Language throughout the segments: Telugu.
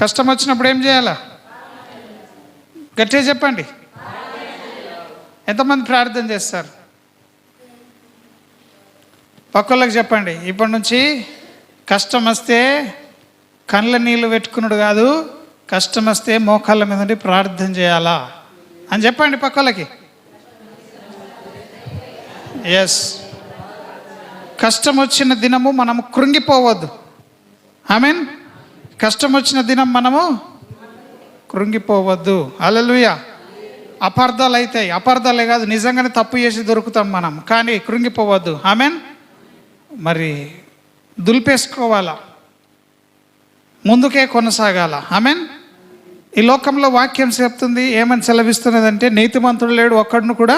కష్టం వచ్చినప్పుడు ఏం చేయాలా? గట్టిగా చెప్పండి. ఎంతమంది ప్రార్థన చేస్తారు? పక్కళ్ళకి చెప్పండి, ఇప్పటి నుంచి కష్టం వస్తే కళ్ళ నీళ్ళు పెట్టుకున్నాడు కాదు, కష్టం వస్తే మోకాళ్ళ మీద ఉండి ప్రార్థన చేయాలా అని చెప్పండి పక్కలకి. ఎస్, కష్టం వచ్చిన దినము మనము కృంగిపోవద్దు. ఆమేన్. కష్టం వచ్చిన దినం మనము కృంగిపోవద్దు. హల్లెలూయా. అపార్థాలు అవుతాయి, అపార్థాలే కాదు, నిజంగానే తప్పు చేసి దొరుకుతాం మనం, కానీ కృంగిపోవద్దు. ఆమేన్. మరి దులిపేసుకోవాలా, ముందుకే కొనసాగాల. ఆమేన్. ఈ లోకంలో వాక్యం చెప్తుంది, ఏమని సెలవిస్తున్నదంటే నీతిమంతుడు లేడు, ఒక్కడును కూడా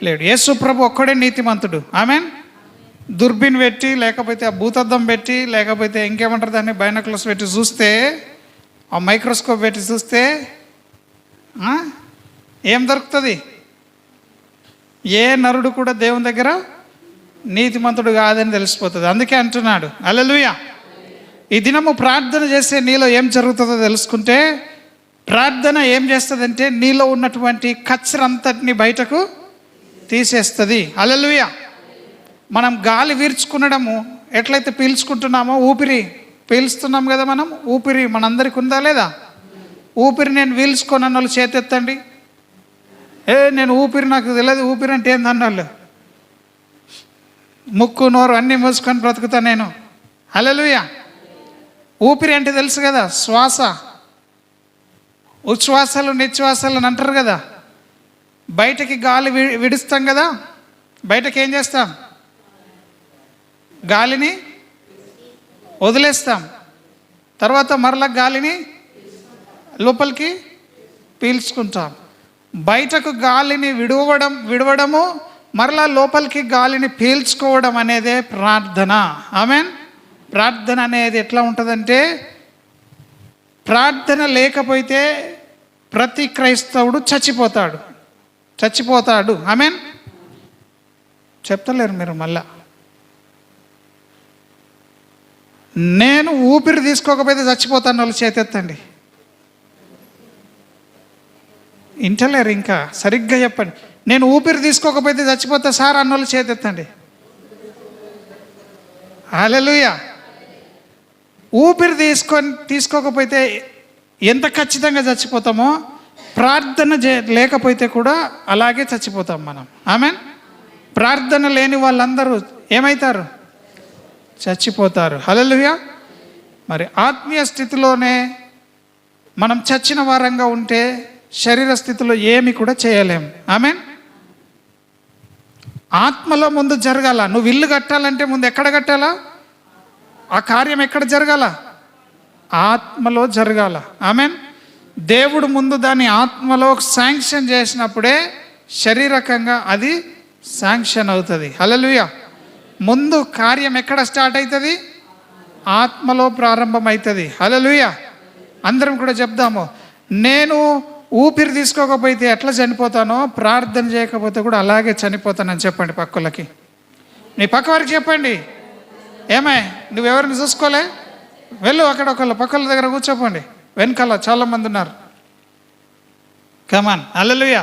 లేడు. యేసు ప్రభు ఒక్కడే నీతిమంతుడు. ఆమేన్. దుర్బిన్ పెట్టి, లేకపోతే ఆ భూతద్దం పెట్టి, లేకపోతే ఇంకేమంటారు దాన్ని, బైనాక్యులర్స్ పెట్టి చూస్తే, ఆ మైక్రోస్కోప్ పెట్టి చూస్తే ఏం దొరుకుతుంది? ఏ నరుడు కూడా దేవుని దగ్గర నీతిమంతుడు కాదని తెలిసిపోతుంది. అందుకే అంటున్నాడు. హల్లెలూయా. ఈ దినము ప్రార్థన చేస్తే నీలో ఏం జరుగుతుందో తెలుసుకుంటే, ప్రార్థన ఏం చేస్తుందంటే నీలో ఉన్నటువంటి కచ్చరంతటిని బయటకు తీసేస్తుంది. హల్లెలూయా. మనం గాలి పీల్చుకునడము ఎట్లయితే పీల్చుకుంటున్నామో, ఊపిరి పీల్చుతున్నాం కదా మనం, ఊపిరి మనందరికి ఉందా లేదా? ఊపిరి నేను పీల్చుకొని అన్న వాళ్ళు చేతెత్తండి. నేను ఊపిరి నాకు తెలియదు, ఊపిరి అంటే ఏందన్నాళ్ళు, ముక్కు నోరు అన్నీ మూసుకొని బ్రతుకుతా నేను. హల్లెలూయా. ఊపిరి అంటే తెలుసు కదా, శ్వాస, ఉచ్ఛ్వాసాలు నిశ్వాసాలు అని అంటారు కదా. బయటకి గాలి విడుస్తాం కదా, బయటకి ఏం చేస్తాం? గాలిని వదిలేస్తాం, తర్వాత మరలా గాలిని లోపలికి పీల్చుకుంటాం. బయటకు గాలిని విడవడము మరలా లోపలికి గాలిని పీల్చుకోవడం అనేదే ప్రార్థన. ఆమేన్. ప్రార్థన అనేది ఎట్లా ఉంటుందంటే, ప్రార్థన లేకపోతే ప్రతి క్రైస్తవుడు చచ్చిపోతాడు. ఆమేన్. చెప్తలేరు మీరు మళ్ళా. నేను ఊపిరి తీసుకోకపోతే చచ్చిపోతాను వాళ్ళు చేతెత్తండి. ఇంటలేరు ఇంకా, సరిగ్గా చెప్పండి. నేను ఊపిరి తీసుకోకపోతే చచ్చిపోతా సార్ అన్నోళ్ళు చేతెత్తండి. హల్లెలూయా. ఊపిరి తీసుకోకపోతే ఎంత ఖచ్చితంగా చచ్చిపోతామో, ప్రార్థన లేకపోతే కూడా అలాగే చచ్చిపోతాం మనం. ఆమేన్. ప్రార్థన లేని వాళ్ళందరూ ఏమవుతారు? చచ్చిపోతారు. హల్లెలూయా. మరి ఆత్మీయ స్థితిలోనే మనం చచ్చిన వారంగా ఉంటే శరీర స్థితిలో ఏమి కూడా చేయలేం. ఆమేన్. ఆత్మలో ముందు జరగాల. నువ్వు ఇల్లు కట్టాలంటే ముందు ఎక్కడ కట్టాలా? ఆ కార్యం ఎక్కడ జరగాల? ఆత్మలో జరగాల. ఆమేన్. దేవుడు ముందు దాన్ని ఆత్మలో శాంక్షన్ చేసినప్పుడే శారీరకంగా అది శాంక్షన్ అవుతుంది. హల్లెలూయా. ముందు కార్యం ఎక్కడ స్టార్ట్ అవుతుంది? ఆత్మలో ప్రారంభమవుతుంది. హల్లెలూయా. అందరం కూడా చెప్దాము, నేను ఊపిరి తీసుకోకపోతే ఎట్లా చనిపోతానో, ప్రార్థన చేయకపోతే కూడా అలాగే చనిపోతానని చెప్పండి పక్కలకి. నీ పక్క వారికి చెప్పండి, ఏమై నువ్వెవరిని చూసుకోలే, వెళ్ళు అక్కడ ఒకళ్ళు పక్కల దగ్గర కూర్చోపోండి, వెనకాల చాలామంది ఉన్నారు. కమాన్. హల్లెలూయా.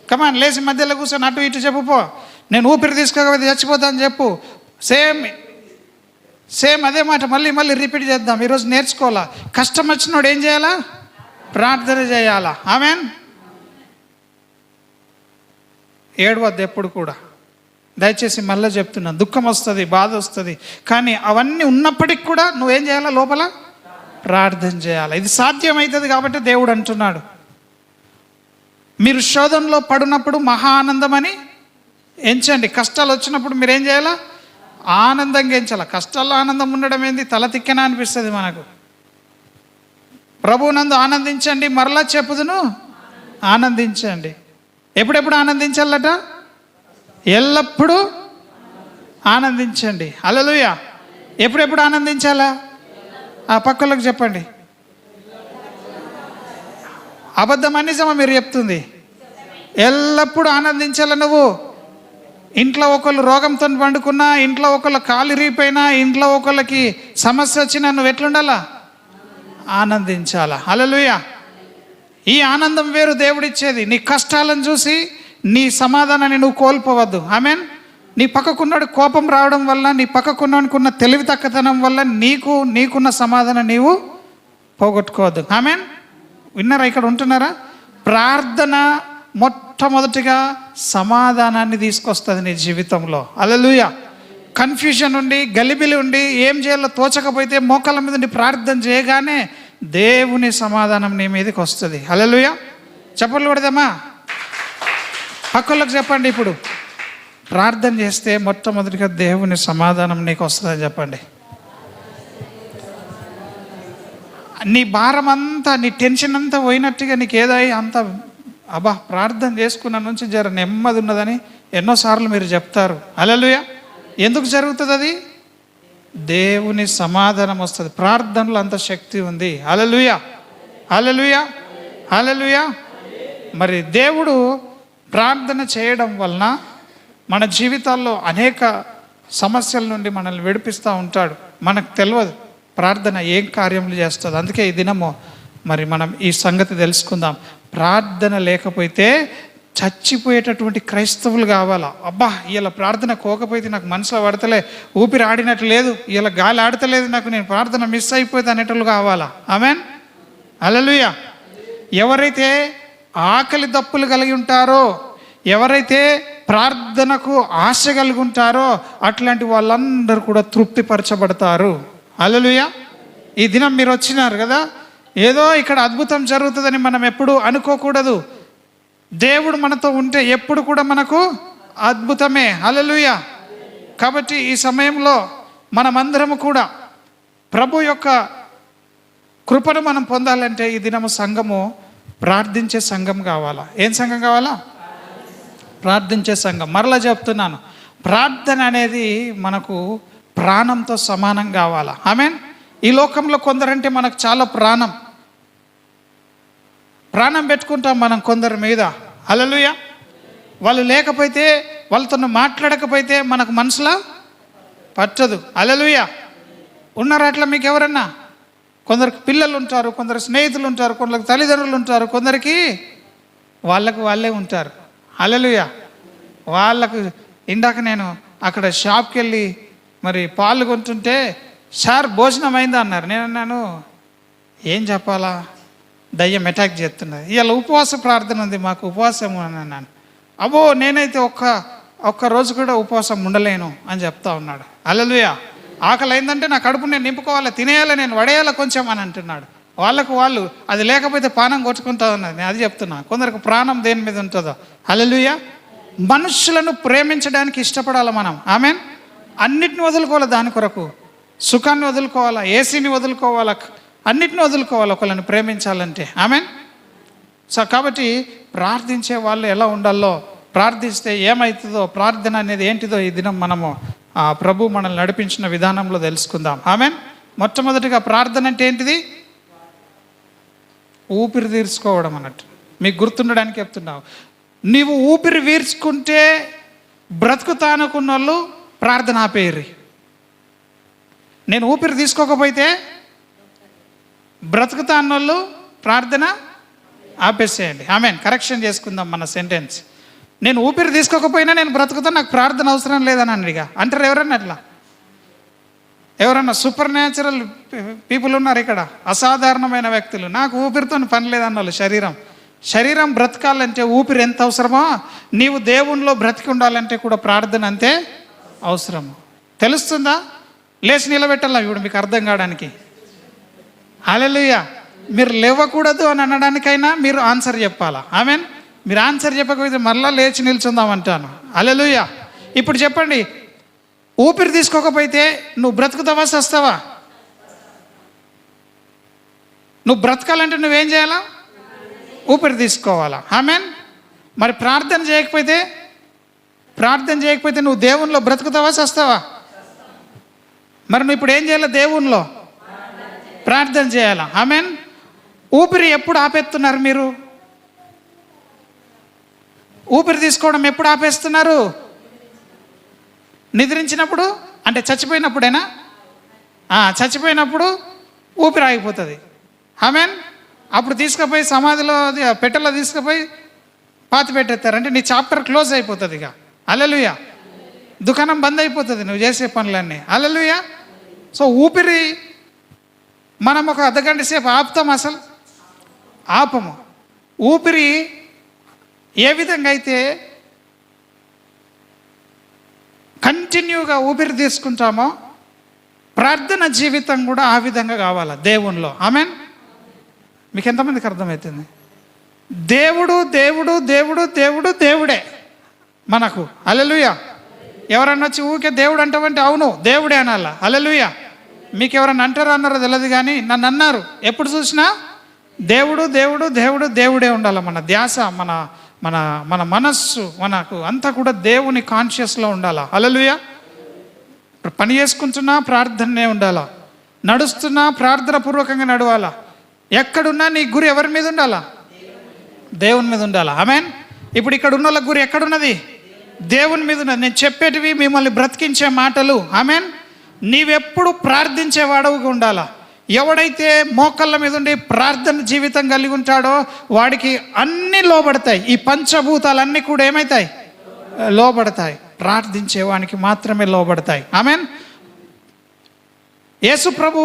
కమాన్, లేచి మధ్యలో కూర్చొని అటు ఇటు చెప్పుపో, నేను ఊపిరి తీసుకోకపోతే చచ్చిపోతాను చెప్పు. సేమ్ అదే మాట మళ్ళీ రిపీట్ చేద్దాం. ఈరోజు నేర్చుకోవాలా. కష్టం వచ్చినోడు ఏం చేయాలా? ప్రార్థన చేయాలా. ఆమేన్. ఏడవద్దు ఎప్పుడు కూడా. దయచేసి మళ్ళీ చెప్తున్నాను, దుఃఖం వస్తుంది, బాధ వస్తుంది, కానీ అవన్నీ ఉన్నప్పటికి కూడా నువ్వేం చేయాలా? లోపల ప్రార్థన చేయాలి. ఇది సాధ్యమవుతుంది కాబట్టి దేవుడు అంటున్నాడు, మీరు శోధనలో పడినప్పుడు మహా ఆనందమని ఎంచండి. కష్టాలు వచ్చినప్పుడు మీరేం చేయాలా? ఆనందంగా ఎంచాల. కష్టాల్లో ఆనందం ఉండడం ఏంది? తల తిక్కన అనిపిస్తుంది మనకు. ప్రభువునందు ఆనందించండి, మరలా చెప్పుదును ఆనందించండి. ఎప్పుడెప్పుడు ఆనందించాలట? ఎల్లప్పుడూ ఆనందించండి. హల్లెలూయా. ఎప్పుడెప్పుడు ఆనందించాలా? ఆ పక్కలకు చెప్పండి. అబద్ధమా నిజమా మీరు చెప్తుంది? ఎల్లప్పుడూ ఆనందించాల. నువ్వు ఇంట్లో ఒకళ్ళు రోగంతో పండుకున్నా, ఇంట్లో ఒకళ్ళు కాలు రీపోయినా, ఇంట్లో ఒకళ్ళకి సమస్య వచ్చినా నువ్వు ఎట్లుండాలా? ఆనందించాలా. హల్లెలూయా. ఈ ఆనందం వేరు దేవుడిచ్చేది. నీ కష్టాలను చూసి నీ సమాధానాన్ని నువ్వు కోల్పోవద్దు. ఆమేన్. నీ పక్కకున్నాడు కోపం రావడం వల్ల, నీ పక్కకున్న తెలివి తక్కువతనం వల్ల నీకున్న సమాధానం నీవు పోగొట్టుకోవద్దు. ఆమేన్. విన్నారా? ఇక్కడ ఉంటున్నారా? ప్రార్థన మొట్టమొదటిగా సమాధానాన్ని తీసుకొస్తుంది నీ జీవితంలో. హల్లెలూయా. కన్ఫ్యూజన్ ఉండి గలిబిలి ఉండి ఏం చేయాలో తోచకపోతే మోకాళ్ళ మీద ఉండి ప్రార్థన చేయగానే దేవుని సమాధానం నీ మీదకి వస్తుంది. హల్లెలూయా. చప్పట్లు కొడదామా? పక్కలకు చెప్పండి. ఇప్పుడు ప్రార్థన చేస్తే మొట్టమొదటిగా దేవుని సమాధానం నీకు వస్తుందని చెప్పండి. నీ భారం అంతా, నీ టెన్షన్ అంతా పోయినట్టుగా నీకు ఏదై అంత ప్రార్థన చేసుకున్న నుంచి జర నెమ్మది ఉన్నదని ఎన్నోసార్లు మీరు చెప్తారు. హల్లెలూయా. ఎందుకు జరుగుతుంది అది? దేవుని సమాధానం వస్తుంది. ప్రార్థనలో అంత శక్తి ఉంది. హల్లెలూయా. హల్లెలూయా. హల్లెలూయా. మరి దేవుడు ప్రార్థన చేయడం వలన మన జీవితాల్లో అనేక సమస్యల నుండి మనల్ని విడిపిస్తూ ఉంటాడు. మనకు తెలియదు ప్రార్థన ఏం కార్యములు చేస్తుంది. అందుకే ఈ దినము మరి మనం ఈ సంగతి తెలుసుకుందాం. ప్రార్థన లేకపోతే చచ్చిపోయేటటువంటి క్రైస్తవులు కావాలా. ఇలా ప్రార్థన కోకపోతే నాకు మనసులో పడతలే, ఊపిరి ఆడినట్టు లేదు, ఇలా గాలి ఆడతలేదు, నాకు నేను ప్రార్థన మిస్ అయిపోతే అనేటట్లు కావాలా. ఆమేన్. హల్లెలూయా. ఎవరైతే ఆకలి దప్పులు కలిగి ఉంటారో, ఎవరైతే ప్రార్థనకు ఆశ కలిగి ఉంటారో అట్లాంటి వాళ్ళందరూ కూడా తృప్తిపరచబడతారు. హల్లెలూయా. ఈ దినం మీరు వచ్చినారు కదా, ఏదో ఇక్కడ అద్భుతం జరుగుతుందని మనం ఎప్పుడు అనుకోకూడదు. దేవుడు మనతో ఉంటే ఎప్పుడు కూడా మనకు అద్భుతమే. హల్లెలూయా. కాబట్టి ఈ సమయంలో మనమందరము కూడా ప్రభు యొక్క కృపను మనం పొందాలంటే ఈ దినము సంఘము ప్రార్థించే సంఘం కావాలా. ఏం సంఘం కావాలా? ప్రార్థించే సంఘం. మరలా చెప్తున్నాను, ప్రార్థన అనేది మనకు ప్రాణంతో సమానం కావాలా. ఆమేన్. ఈ లోకంలో కొందరంటే మనకు చాలా ప్రాణం పెట్టుకుంటాం మనం కొందరి మీద. హల్లెలూయా. వాళ్ళు లేకపోతే, వాళ్ళతో మాట్లాడకపోతే మనకు మనసులో పట్టదు. హల్లెలూయా. ఉన్నారా అట్లా మీకు ఎవరన్నా? కొందరికి పిల్లలు ఉంటారు, కొందరు స్నేహితులు ఉంటారు, కొందరికి తల్లిదండ్రులు ఉంటారు, కొందరికి వాళ్ళే ఉంటారు. హల్లెలూయా. వాళ్ళకు ఇందాక నేను అక్కడ షాప్కి వెళ్ళి మరి పాలు కొంటుంటే, సార్ భోజనం అయిందా అన్నారు. నేను అన్నాను, ఏం చెప్పాలా, దయ్యం అటాక్ చేస్తున్నది, ఇవాళ ఉపవాస ప్రార్థన ఉంది మాకు, ఉపవాసము అని అన్నాను. నేనైతే ఒక్క రోజు కూడా ఉపవాసం ఉండలేను అని చెప్తా ఉన్నాడు. హల్లెలూయా. ఆకలి అయిందంటే నా కడుపు నేను నింపుకోవాలి, తినేయాలి, నేను వడేయాలి కొంచెం అని అంటున్నాడు. వాళ్ళు అది లేకపోతే పానం కొట్టుకుంటా ఉన్నది. నేను అది చెప్తున్నా. కొందరికి ప్రాణం దేని మీద ఉంటుందో. హల్లెలూయా. మనుషులను ప్రేమించడానికి ఇష్టపడాలి మనం. ఆమేన్. అన్నిటిని వదులుకోవాలి, దాని కొరకు సుఖాన్ని వదులుకోవాలా, ఏసీని వదులుకోవాలా, అన్నిటిని వదులుకోవాలి ఒకళ్ళని ప్రేమించాలంటే. ఆమేన్. సో కాబట్టి ప్రార్థించే వాళ్ళు ఎలా ఉండాలో, ప్రార్థిస్తే ఏమవుతుందో, ప్రార్థన అనేది ఏంటిదో ఈ దినం మనము ప్రభు మనల్ని నడిపించిన విధానంలో తెలుసుకుందాం. ఆమేన్. మొట్టమొదటిగా ప్రార్థన అంటే ఏంటిది? ఊపిరి తీర్చుకోవడం అన్నట్టు. మీకు గుర్తుండడానికి చెప్తున్నావు. నీవు ఊపిరి వీర్చుకుంటే బ్రతుకుతానుకున్న వాళ్ళు ప్రార్థన ఆపేయరు. నేను ఊపిరి తీసుకోకపోతే బ్రతుకుతా అన్నోళ్ళు ప్రార్థన ఆపేసేయండి. ఆమేన్. కరెక్షన్ చేసుకుందాం మన సెంటెన్స్. నేను ఊపిరి తీసుకోకపోయినా నేను బ్రతుకుతా, నాకు ప్రార్థన అవసరం లేదని అన్నడిగా అంటారు ఎవరన్నా. అట్లా ఎవరన్నా సూపర్ న్యాచురల్ పీపుల్ ఉన్నారు ఇక్కడ, అసాధారణమైన వ్యక్తులు. నాకు ఊపిరితో పని లేదన్న వాళ్ళు. శరీరం బ్రతకాలంటే ఊపిరి ఎంత అవసరమో, నీవు దేవునిలో బ్రతికి ఉండాలంటే కూడా ప్రార్థన అంతే అవసరము. తెలుస్తుందా? లేచి నిలబెట్టాలా ఇప్పుడు మీకు అర్థం కావడానికి. హల్లెలూయా. మీరు లేవకూడదు అని అనడానికైనా మీరు ఆన్సర్ చెప్పాలా. ఆమేన్. మీరు ఆన్సర్ చెప్పకపోతే మరలా లేచి నిల్చుందాం అంటాను. హల్లెలూయా. ఇప్పుడు చెప్పండి, ఊపిరి తీసుకోకపోతే నువ్వు బ్రతుకుతావా, చస్తావా? నువ్వు బ్రతకాలంటే నువ్వేం చేయాలా? ఊపిరి తీసుకోవాలా. ఆమేన్. మరి ప్రార్థన చేయకపోతే నువ్వు దేవునిలో బ్రతుకుతావా, చస్తావా? మరి నువ్వు ఇప్పుడు ఏం చేయాలి? దేవునిలో ప్రార్థన చేయాలా. ఆమేన్. ఊపిరి ఎప్పుడు ఆపేస్తున్నారు మీరు? ఊపిరి తీసుకోవడం ఎప్పుడు ఆపేస్తున్నారు? నిద్రించినప్పుడు, అంటే చచ్చిపోయినప్పుడేనా? చచ్చిపోయినప్పుడు ఊపిరి ఆగిపోతుంది. ఆమెన్. అప్పుడు తీసుకుపోయి సమాధిలో పెట్టెలో తీసుకుపోయి పాతి పెట్టేస్తారంటే నీ చాప్టర్ క్లోజ్ అయిపోతుంది. ఇక హల్లెలూయా. దుకాణం బంద్ అయిపోతుంది నువ్వు చేసే పనులన్నీ. హల్లెలూయా. సో ఊపిరి మనం ఒక అర్ధగంట సేపు ఆపుతాం, అసలు ఆపము. ఊపిరి ఏ విధంగా అయితే కంటిన్యూగా ఊపిరి తీసుకుంటామో ప్రార్థన జీవితం కూడా ఆ విధంగా కావాలా దేవునిలో. ఆమెన్. మీకు ఎంతమందికి అర్థమవుతుంది? దేవుడు దేవుడు దేవుడు దేవుడు దేవుడే మనకు. హల్లెలూయా. ఎవరన్నా వచ్చి ఊరికే దేవుడు అంటావంటే అవును దేవుడే అనాలా. హల్లెలూయా. మీకు ఎవరన్నా అంటారో అన్నారో తెలియదు, కానీ నన్ను అన్నారు. ఎప్పుడు చూసినా దేవుడు దేవుడు దేవుడు దేవుడే ఉండాలి. మన ధ్యాస, మన మన మన మనస్సు, మనకు అంతా కూడా దేవుని కాన్షియస్లో ఉండాలా. హల్లెలూయా. పని చేసుకుంటున్నా ప్రార్థనే ఉండాలా, నడుస్తున్నా ప్రార్థన పూర్వకంగా నడవాలా. ఎక్కడున్నా నీ గురి ఎవరి మీద ఉండాలా? దేవుని మీద ఉండాలా. ఆమెన్. ఇప్పుడు ఇక్కడ ఉన్న వాళ్ళ గురి ఎక్కడున్నది? దేవుని మీద ఉన్నది. నేను చెప్పేటివి మిమ్మల్ని బ్రతికించే మాటలు. ఆమెన్. నీవెప్పుడు ప్రార్థించేవాడవుగా ఉండాలా. ఎవడైతే మోకళ్ళ మీద ఉండి ప్రార్థన జీవితం కలిగి ఉంటాడో వాడికి అన్నీ లోబడతాయి. ఈ పంచభూతాలన్నీ కూడా ఏమవుతాయి? లోబడతాయి. ప్రార్థించేవానికి మాత్రమే లోబడతాయి. ఆమెన్. యేసు ప్రభు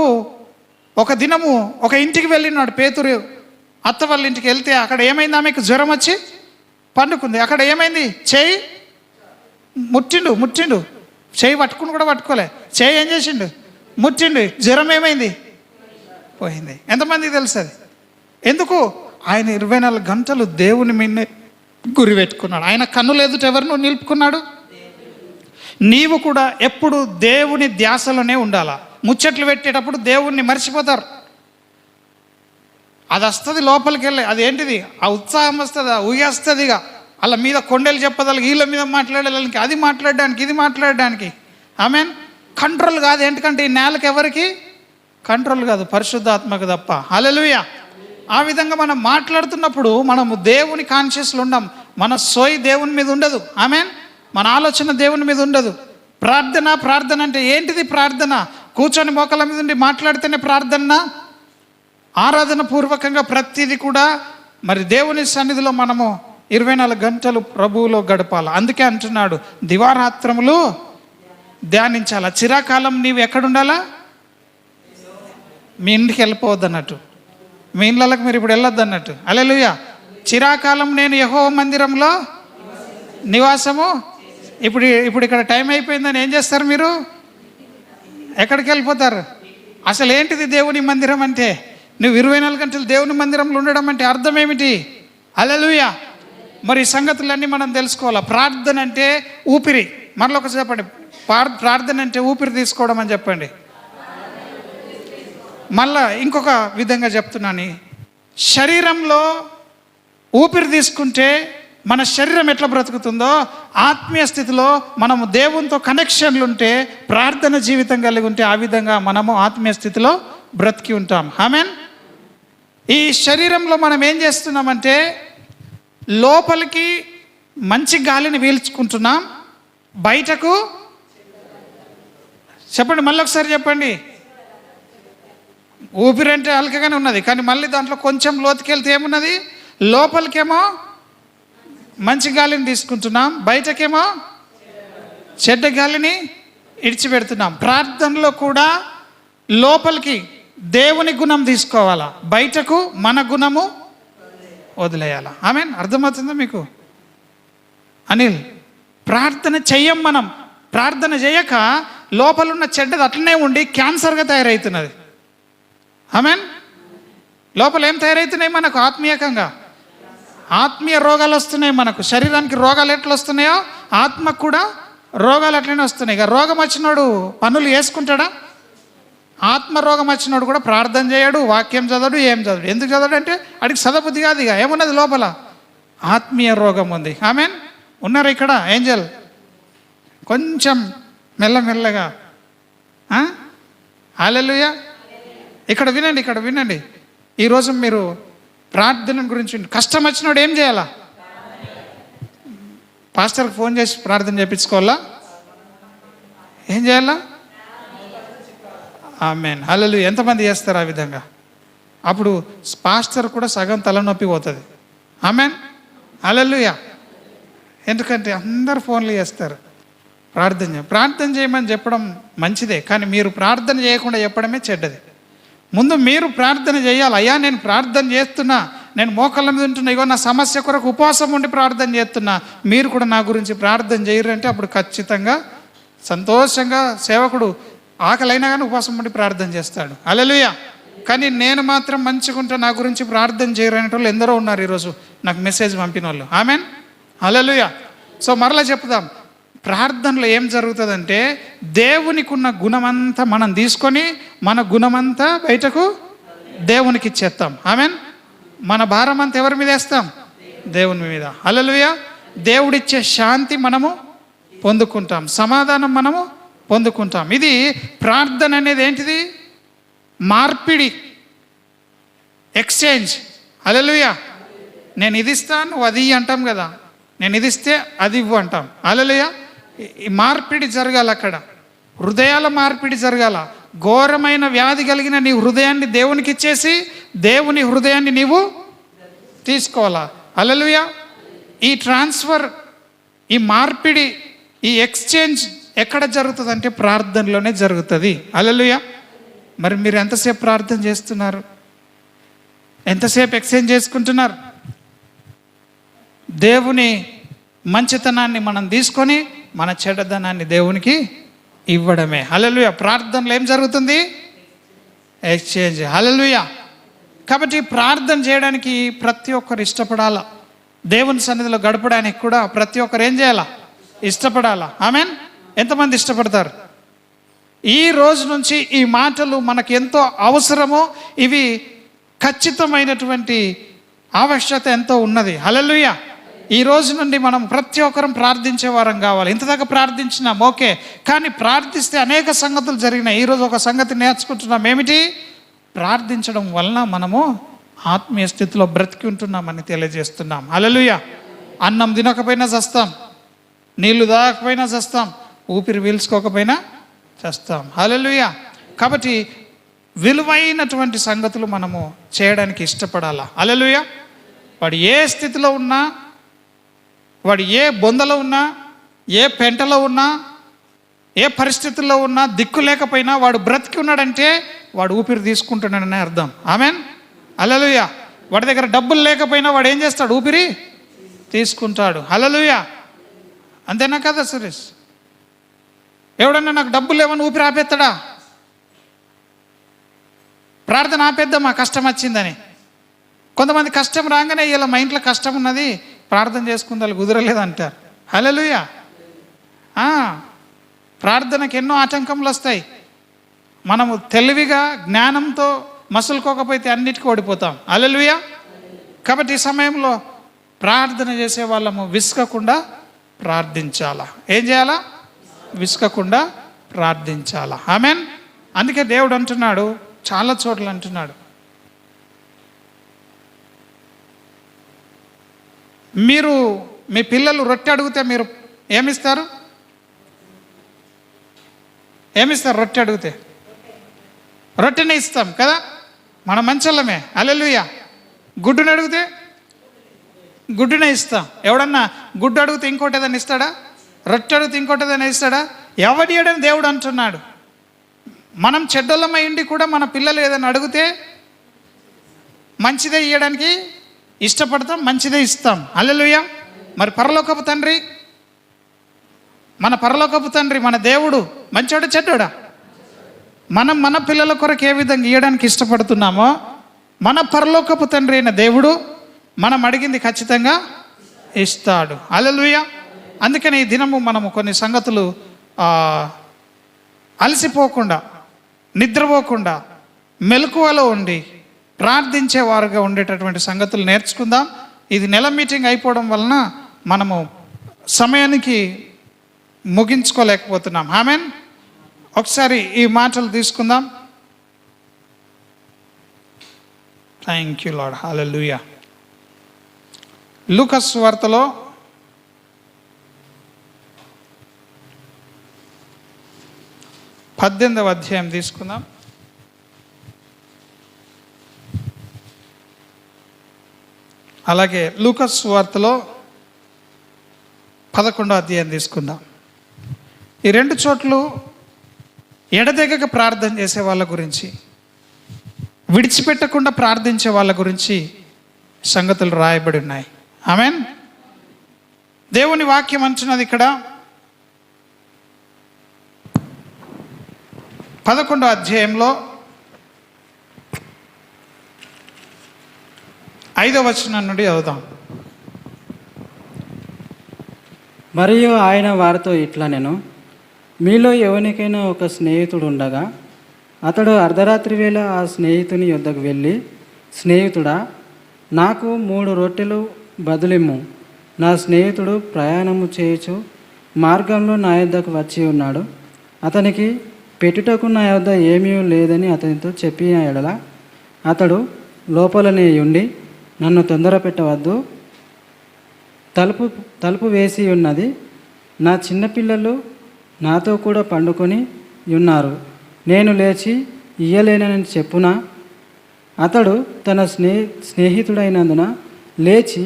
ఒక దినము ఒక ఇంటికి వెళ్ళినాడు. పేతురు అత్త వాళ్ళ ఇంటికి వెళ్తే అక్కడ ఏమైంది? ఆమెకు జ్వరం వచ్చి పండుకుంది. అక్కడ ఏమైంది? చేయి ముట్టిండు. చేయి పట్టుకుని కూడా పట్టుకోలే. చేయి ఏం చేసిండు? ముట్టిండు. జ్వరం ఏమైంది? పోయింది. ఎంతమందికి తెలుసు అది? ఎందుకు? ఆయన 24 గంటలు దేవుని మీద గురి పెట్టుకున్నాడు. ఆయన కన్నులు ఎదుట ఎవరినో నిలుపుకున్నాడు. నీవు కూడా ఎప్పుడు దేవుని ధ్యాసలోనే ఉండాలా. ముచ్చట్లు పెట్టేటప్పుడు దేవుణ్ణి మర్చిపోతారు. అది వస్తుంది లోపలికి వెళ్ళి. అది ఏంటిది? ఆ ఉత్సాహం వస్తుంది, ఊగేస్తుంది. ఇక వాళ్ళ మీద కొండలు చెప్పదాలి, వీళ్ళ మీద మాట్లాడడానికి, అది మాట్లాడడానికి, ఇది మాట్లాడడానికి. ఆమెన్. కంట్రోల్ కాదు. ఎందుకంటే ఈ నేలకు ఎవరికి కంట్రోల్ కాదు? పరిశుద్ధాత్మకు తప్ప. హల్లెలూయా. ఆ విధంగా మనం మాట్లాడుతున్నప్పుడు మనము దేవుని కాన్షియస్లో ఉండం. మన సోయి దేవుని మీద ఉండదు. ఆమెన్. మన ఆలోచన దేవుని మీద ఉండదు. ప్రార్థన అంటే ఏంటిది? ప్రార్థన కూర్చొని మోకాళ్ళ మీద ఉండి మాట్లాడితేనే ప్రార్థన. ఆరాధన పూర్వకంగా ప్రతిదీ కూడా మరి దేవుని సన్నిధిలో మనము 24 గంటలు ప్రభువులో గడపాలి. అందుకే అంటున్నాడు దివారాత్రములు ధ్యానించాలా. చిరాకాలం నీవు ఎక్కడుండాలా? మీ ఇంటికి వెళ్ళిపోవద్దు అన్నట్టు, మీ ఇళ్ళకి మీరు ఇప్పుడు వెళ్ళొద్దు అన్నట్టు. హల్లెలూయా. చిరాకాలం నేను యెహోవా మందిరంలో నివాసము. ఇప్పుడు ఇక్కడ టైం అయిపోయిందని ఏం చేస్తారు మీరు? ఎక్కడికి వెళ్ళిపోతారు? అసలు ఏంటిది దేవుని మందిరం అంటే? నువ్వు 24 గంటలు దేవుని మందిరంలో ఉండడం అంటే అర్థం ఏమిటి? హల్లెలూయా. మరి ఈ సంగతులన్నీ మనం తెలుసుకోవాలా. ప్రార్థన అంటే ఊపిరి. మరొకటి చెప్పండి. ప్రార్థన అంటే ఊపిరి తీసుకోవడం అని చెప్పండి. మళ్ళా ఇంకొక విధంగా చెప్తున్నాను. శరీరంలో ఊపిరి తీసుకుంటే మన శరీరం ఎట్లా బ్రతుకుతుందో ఆత్మీయ స్థితిలో మనము దేవునితో కనెక్షన్లు ఉంటే, ప్రార్థన జీవితం కలిగి ఉంటే ఆ విధంగా మనము ఆత్మీయ స్థితిలో బ్రతికి ఉంటాం. ఆమెన్. ఈ శరీరంలో మనం ఏం చేస్తున్నామంటే లోపలికి మంచి గాలిని పీల్చుకుంటున్నాం, బయటకు చెప్పండి, మళ్ళీ ఒకసారి చెప్పండి. ఊపిరి అంటే అలకగానే ఉన్నది, కానీ మళ్ళీ దాంట్లో కొంచెం లోతుకెళ్తే ఏమున్నది? లోపలికేమో మంచి గాలిని తీసుకుంటున్నాం, బయటకేమో చెడ్డ గాలిని ఇడిచిపెడుతున్నాం. ప్రార్థనలో కూడా లోపలికి దేవుని గుణం తీసుకోవాలా, బయటకు మన గుణము వదిలేయాలా. ఆమెన్. అర్థమవుతుందా మీకు? అనిల్, ప్రార్థన చెయ్యం మనం. ప్రార్థన చేయక లోపల ఉన్న చెడ్డది అట్లనే ఉండి క్యాన్సర్గా తయారవుతున్నది. ఆమెన్. లోపల ఏం తయారవుతున్నాయి మనకు? ఆత్మీయకంగా ఆత్మీయ రోగాలు వస్తున్నాయి మనకు. శరీరానికి రోగాలు ఎట్లా వస్తున్నాయో ఆత్మకు కూడా రోగాలు అట్లనే వస్తున్నాయి. ఇక రోగం వచ్చినోడు పనులు వేసుకుంటాడా? ఆత్మ రోగం వచ్చినోడు కూడా ప్రార్థన చేయడు, వాక్యం చదవడు, ఏం చదవడు. ఎందుకు చదవడు అంటే అడిగి చదవబుద్ధి కాదు. ఇక ఏమున్నది లోపల? ఆత్మీయ రోగం ఉంది. ఆమెన్. ఉన్నారు ఇక్కడ ఏంజల్? కొంచెం మెల్లమెల్లగా. హల్లెలూయా. ఇక్కడ వినండి. ఈరోజు మీరు ప్రార్థన గురించి కష్టం వచ్చినోడు ఏం చేయాలా? పాస్టర్కి ఫోన్ చేసి ప్రార్థన చేయించుకోవాలా? ఏం చేయాలా? ఆమేన్. హల్లెలూయా. ఎంతమంది చేస్తారు ఆ విధంగా? అప్పుడు పాస్టర్ కూడా సగం తలనొప్పి పోతుంది. ఆమెన్, హల్లెలూయా. ఎందుకంటే అందరు ఫోన్లు చేస్తారు. ప్రార్థన చేయమని చెప్పడం మంచిదే, కానీ మీరు ప్రార్థన చేయకుండా చెప్పడమే చెడ్డది. ముందు మీరు ప్రార్థన చేయాలి. అయ్యా నేను ప్రార్థన చేస్తున్నా, నేను మోకాళ్ళ మీద ఉంటున్నా, ఇగో నా సమస్య కొరకు ఉపవాసం ఉండి ప్రార్థన చేస్తున్నా, మీరు కూడా నా గురించి ప్రార్థన చేయరంటే అప్పుడు ఖచ్చితంగా సంతోషంగా సేవకుడు ఆకలైనా కానీ ఉపవాసం ఉండి ప్రార్థన చేస్తాడు. హల్లెలూయా. కానీ నేను మాత్రం మంచిగా ఉంటా, నా గురించి ప్రార్థన చేయరనే వాళ్ళు ఎందరో ఉన్నారు ఈరోజు నాకు మెసేజ్ పంపిన వాళ్ళు. ఆమెన్, హల్లెలూయా. సో మరలా చెప్దాం, ప్రార్థనలో ఏం జరుగుతుందంటే దేవునికి ఉన్న గుణమంతా మనం తీసుకొని మన గుణమంతా బయటకు దేవునికి ఇచ్చేస్తాం. ఆమెన్. మన భారం అంతా ఎవరి మీద వేస్తాం? దేవుని మీద. హల్లెలూయా. దేవుడిచ్చే శాంతి మనము పొందుకుంటాం, సమాధానం మనము పొందుకుంటాం. ఇది ప్రార్థన అనేది ఏంటిది? మార్పిడి, ఎక్స్చేంజ్. హల్లెలూయా. నేను ఇది ఇస్తాను, నువ్వు అది అంటాం కదా, నేను ఇది ఇస్తే అది ఇవ్వు అంటాం. హల్లెలూయా. ఈ మార్పిడి జరగాలి, అక్కడ హృదయాల మార్పిడి జరగాల. ఘోరమైన వ్యాధి కలిగిన నీ హృదయాన్ని దేవునికి ఇచ్చేసి దేవుని హృదయాన్ని నీవు తీసుకోవాలా. హల్లెలూయా. ఈ ట్రాన్స్ఫర్, ఈ మార్పిడి, ఈ ఎక్స్చేంజ్ ఎక్కడ జరుగుతుంది అంటే ప్రార్థనలోనే జరుగుతుంది. హల్లెలూయా. మరి మీరు ఎంతసేపు ప్రార్థన చేస్తున్నారు? ఎంతసేపు ఎక్స్చేంజ్ చేసుకుంటున్నారు? దేవుని మంచితనాన్ని మనం తీసుకొని మన చెడ్డదనాన్ని దేవునికి ఇవ్వడమే. హల్లెలూయా. ప్రార్థనలో ఏం జరుగుతుంది? ఎక్స్చేంజ్. హల్లెలూయా. కాబట్టి ప్రార్థన చేయడానికి ప్రతి ఒక్కరు ఇష్టపడాలా. దేవుని సన్నిధిలో గడపడానికి కూడా ప్రతి ఒక్కరు ఏం చేయాలా? ఇష్టపడాలా. ఆమెన్. ఎంతమంది ఇష్టపడతారు? ఈ రోజు నుంచి ఈ మాటలు మనకు ఎంతో అవసరమో, ఇవి ఖచ్చితమైనటువంటి ఆవశ్యకత ఎంతో ఉన్నది. హల్లెలూయా. ఈ రోజు నుండి మనం ప్రతి ఒక్కరం ప్రార్థించే వారం కావాలి. ఇంతదాకా ప్రార్థించినాం, ఓకే, కానీ ప్రార్థిస్తే అనేక సంగతులు జరిగినాయి. ఈరోజు ఒక సంగతి నేర్చుకుంటున్నాం. ఏమిటి? ప్రార్థించడం వలన మనము ఆత్మీయ స్థితిలో బ్రతికి ఉంటున్నామని తెలియజేస్తున్నాం. హల్లెలూయా. అన్నం తినకపోయినా చస్తాం, నీళ్లు తాగకపోయినా చస్తాం, ఊపిరి పీల్చుకోకపోయినా చస్తాం. హల్లెలూయా. కాబట్టి విలువైనటువంటి సంగతులు మనము చేయడానికి ఇష్టపడాలా. హల్లెలూయా. వాడు ఏ స్థితిలో ఉన్నా, వాడు ఏ బొందలో ఉన్నా, ఏ పెంటలో ఉన్నా, ఏ పరిస్థితుల్లో ఉన్నా, దిక్కు లేకపోయినా వాడు బ్రతికి ఉన్నాడంటే వాడు ఊపిరి తీసుకుంటున్నాడనే అర్థం. ఆమెన్, హల్లెలూయా. వాడి దగ్గర డబ్బులు లేకపోయినా వాడు ఏం చేస్తాడు? ఊపిరి తీసుకుంటాడు. హల్లెలూయా. అంతేనా కదా సురేష్? ఎవడన్నా నాకు డబ్బులు లేవని ఊపిరి ఆపేస్తాడా? ప్రార్థన ఆపేద్దామా కష్టం వచ్చిందని? కొంతమంది కష్టం రాగానే ఇలా మా ఇంట్లో కష్టం ఉన్నది, ప్రార్థన చేసుకుందాలు కుదరలేదు అంటారు. హల్లెలూయా. ప్రార్థనకు ఎన్నో ఆటంకములు వస్తాయి. మనము తెలివిగా జ్ఞానంతో మసులుకోకపోతే అన్నిటికీ ఓడిపోతాం. హల్లెలూయా. కాబట్టి ఈ సమయంలో ప్రార్థన చేసే వాళ్ళము విసుకకుండా ప్రార్థించాలా. ఏం చేయాలా? విసుకకుండా ప్రార్థించాలా. ఆమెన్. అందుకే దేవుడు అంటున్నాడు, చాలా చోట్ల అంటున్నాడు, మీరు మీ పిల్లలు రొట్టె అడిగితే మీరు ఏమిస్తారు? ఏమిస్తారు? రొట్టె అడిగితే రొట్టెనే ఇస్తాం కదా, మన మంచల్లమే. హల్లెలూయా. గుడ్డుని అడిగితే గుడ్డునే ఇస్తాం. ఎవడన్నా గుడ్డు అడిగితే ఇంకోటి ఏదైనా ఇస్తాడా? రొట్టె అడిగితే ఇంకోటి ఏదైనా ఇస్తాడా? ఎవడి ఏడని దేవుడు అంటున్నాడు. మనం చెడ్డలమై ఉండి కూడా మన పిల్లలు ఏదైనా అడిగితే మంచిదే ఇవ్వడానికి ఇష్టపడతాం, మంచిదే ఇస్తాం. హల్లెలూయా. మరి పరలోకపు తండ్రి, మన పరలోకపు తండ్రి, మన దేవుడు మంచోడా చెడ్డోడా? మనం మన పిల్లల కొరకు ఏ విధంగా ఇవ్వడానికి ఇష్టపడుతున్నామో మన పరలోకపు తండ్రి అయిన దేవుడు మనం అడిగింది ఖచ్చితంగా ఇస్తాడు. హల్లెలూయా. అందుకని ఈ దినము మనము కొన్ని సంగతులు అలసిపోకుండా, నిద్రపోకుండా, మెలకువలో ఉండి ప్రార్థించేవారుగా ఉండేటటువంటి సంగతులు నేర్చుకుందాం. ఇది నెల మీటింగ్ అయిపోవడం వలన మనము సమయానికి ముగించుకోలేకపోతున్నాం. ఆమెన్. ఒకసారి ఈ మాటలు తీసుకుందాం. Thank you Lord. హల్లెలూయా. లూకాసు సువార్తలో 18వ అధ్యాయం తీసుకుందాం. అలాగే లూకాసు సువార్తలో 11వ అధ్యాయం తీసుకుందాం. ఈ 2 చోట్లు ఎడతెగక ప్రార్థన చేసే వాళ్ళ గురించి, విడిచిపెట్టకుండా ప్రార్థించే వాళ్ళ గురించి సంగతులు రాయబడి ఉన్నాయి. ఆమేన్. దేవుని వాక్యం అంటున్నది ఇక్కడ 11వ అధ్యాయంలో 5వ వచనం నుండి చదువుదాం. మరియు ఆయన వారితో ఇట్లా, నేను మీలో ఎవరికైనా ఒక స్నేహితుడు ఉండగా అతడు అర్ధరాత్రి వేళ ఆ స్నేహితుని యొద్దకు వెళ్ళి, స్నేహితుడా, నాకు 3 రొట్టెలు బదులిమ్ము, నా స్నేహితుడు ప్రయాణము చేయుచు మార్గంలో నా యొద్దకు వచ్చి ఉన్నాడు, అతనికి పెట్టుటకు నా యొద్ద ఏమీ లేదని అతనితో చెప్పిన ఎడల అతడు లోపలనే ఉండి, నన్ను తొందర పెట్టవద్దు, తలుపు వేసి ఉన్నది, నా చిన్నపిల్లలు నాతో కూడా పండుకొని ఉన్నారు, నేను లేచి ఇయ్యలేనని చెప్పునా? అతడు తన స్నేహితుడైనందున లేచి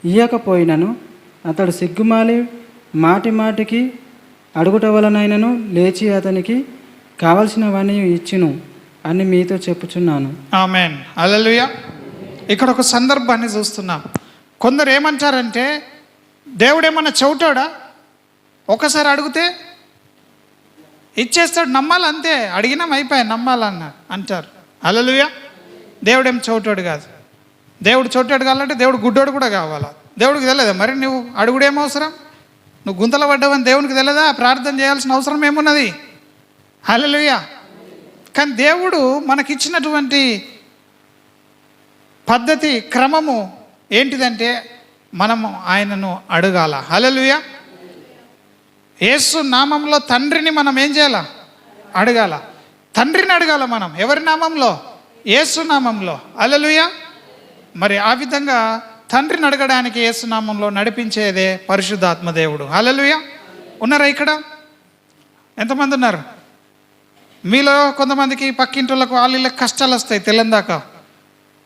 ఇయ్యకపోయినను అతడు సిగ్గుమాలి మాటికి అడుగుట వలనైనను లేచి అతనికి కావలసినవన్నీ ఇచ్చును అని మీతో చెప్పుచున్నాను. ఆమేన్. హల్లెలూయా. ఇక్కడ ఒక సందర్భాన్ని చూస్తున్నాం. కొందరు ఏమంటారంటే, దేవుడేమన్నా చెవుటాడా? ఒకసారి అడిగితే ఇచ్చేస్తాడు, నమ్మాలి అంతే, అడిగినాం అయిపోయా నమ్మాలన్న అంటారు. హల్లెలూయా. దేవుడేం చోటాడు కాదు. దేవుడు చోటాడు కావాలంటే దేవుడు గుడ్డోడు కూడా కావాలా? దేవుడికి తెలియదా మరి నువ్వు అడుగుడేం అవసరం? నువ్వు గుంతలు పడ్డావని దేవునికి తెలియదా? ప్రార్థన చేయాల్సిన అవసరం ఏమున్నది? హల్లెలూయా. కానీ దేవుడు మనకిచ్చినటువంటి పద్ధతి, క్రమము ఏంటిదంటే మనము ఆయనను అడగాల. హల్లెలూయా. యేసు నామంలో తండ్రిని మనం ఏం చేయాల? అడగాల. తండ్రిని అడగాల మనం. ఎవరి నామంలో? యేసు నామంలో. హల్లెలూయా. మరి ఆ విధంగా తండ్రిని అడగడానికి యేసు నామంలో నడిపించేదే పరిశుద్ధాత్మ దేవుడు. హల్లెలూయా. ఉన్నారా ఇక్కడ? ఎంతమంది ఉన్నారు? మీలో కొంతమందికి పక్కింటోళ్ళకు వాళ్ళకి కష్టాలు వస్తాయి, తెల్లందాకా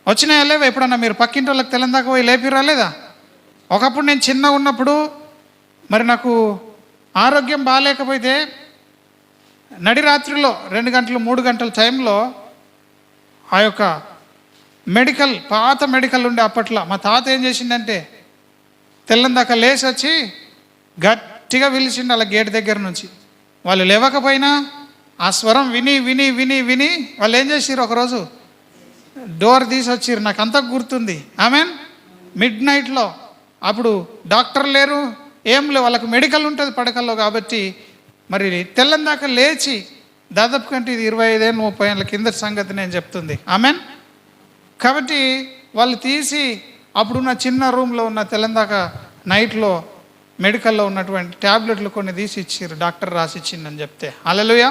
వచ్చినాయా లేవా? ఎప్పుడన్నా మీరు పక్కింటోళ్ళకి తెల్లందాకా పోయి లేపిరా లేదా? ఒకప్పుడు నేను చిన్న ఉన్నప్పుడు మరి నాకు ఆరోగ్యం బాగాలేకపోతే నడి రాత్రిలో 2 గంటలు 3 గంటల టైంలో ఆ యొక్క మెడికల్, పాత మెడికల్ ఉండే అప్పట్లో, మా తాత ఏం చేసిండంటే తెల్లందాకా లేచి వచ్చి గట్టిగా పిలిచిండు అలా గేట్ దగ్గర నుంచి. వాళ్ళు లేవకపోయినా ఆ స్వరం విని విని విని విని వాళ్ళు ఏం చేసిర్రు, ఒకరోజు డోర్ తీసి వచ్చిర్రు. నాకు అంతా గుర్తుంది. ఆమెన్. మిడ్ నైట్లో అప్పుడు డాక్టర్ లేరు, ఏం లేవు, వాళ్ళకు మెడికల్ ఉంటుంది పడకల్లో కాబట్టి మరి తెల్లందాకా లేచి, దాదాపు కంటే ఇది 25 ఏళ్ళు 30 ఏళ్ళ కిందటి సంగతి నేను చెప్తుంది. ఆమెన్. కాబట్టి వాళ్ళు తీసి అప్పుడున్న చిన్న రూమ్లో ఉన్న తెల్లందాకా నైట్లో మెడికల్లో ఉన్నటువంటి ట్యాబ్లెట్లు కొన్ని తీసి ఇచ్చారు, డాక్టర్ రాసి ఇచ్చిందని చెప్తే. హల్లెలూయా.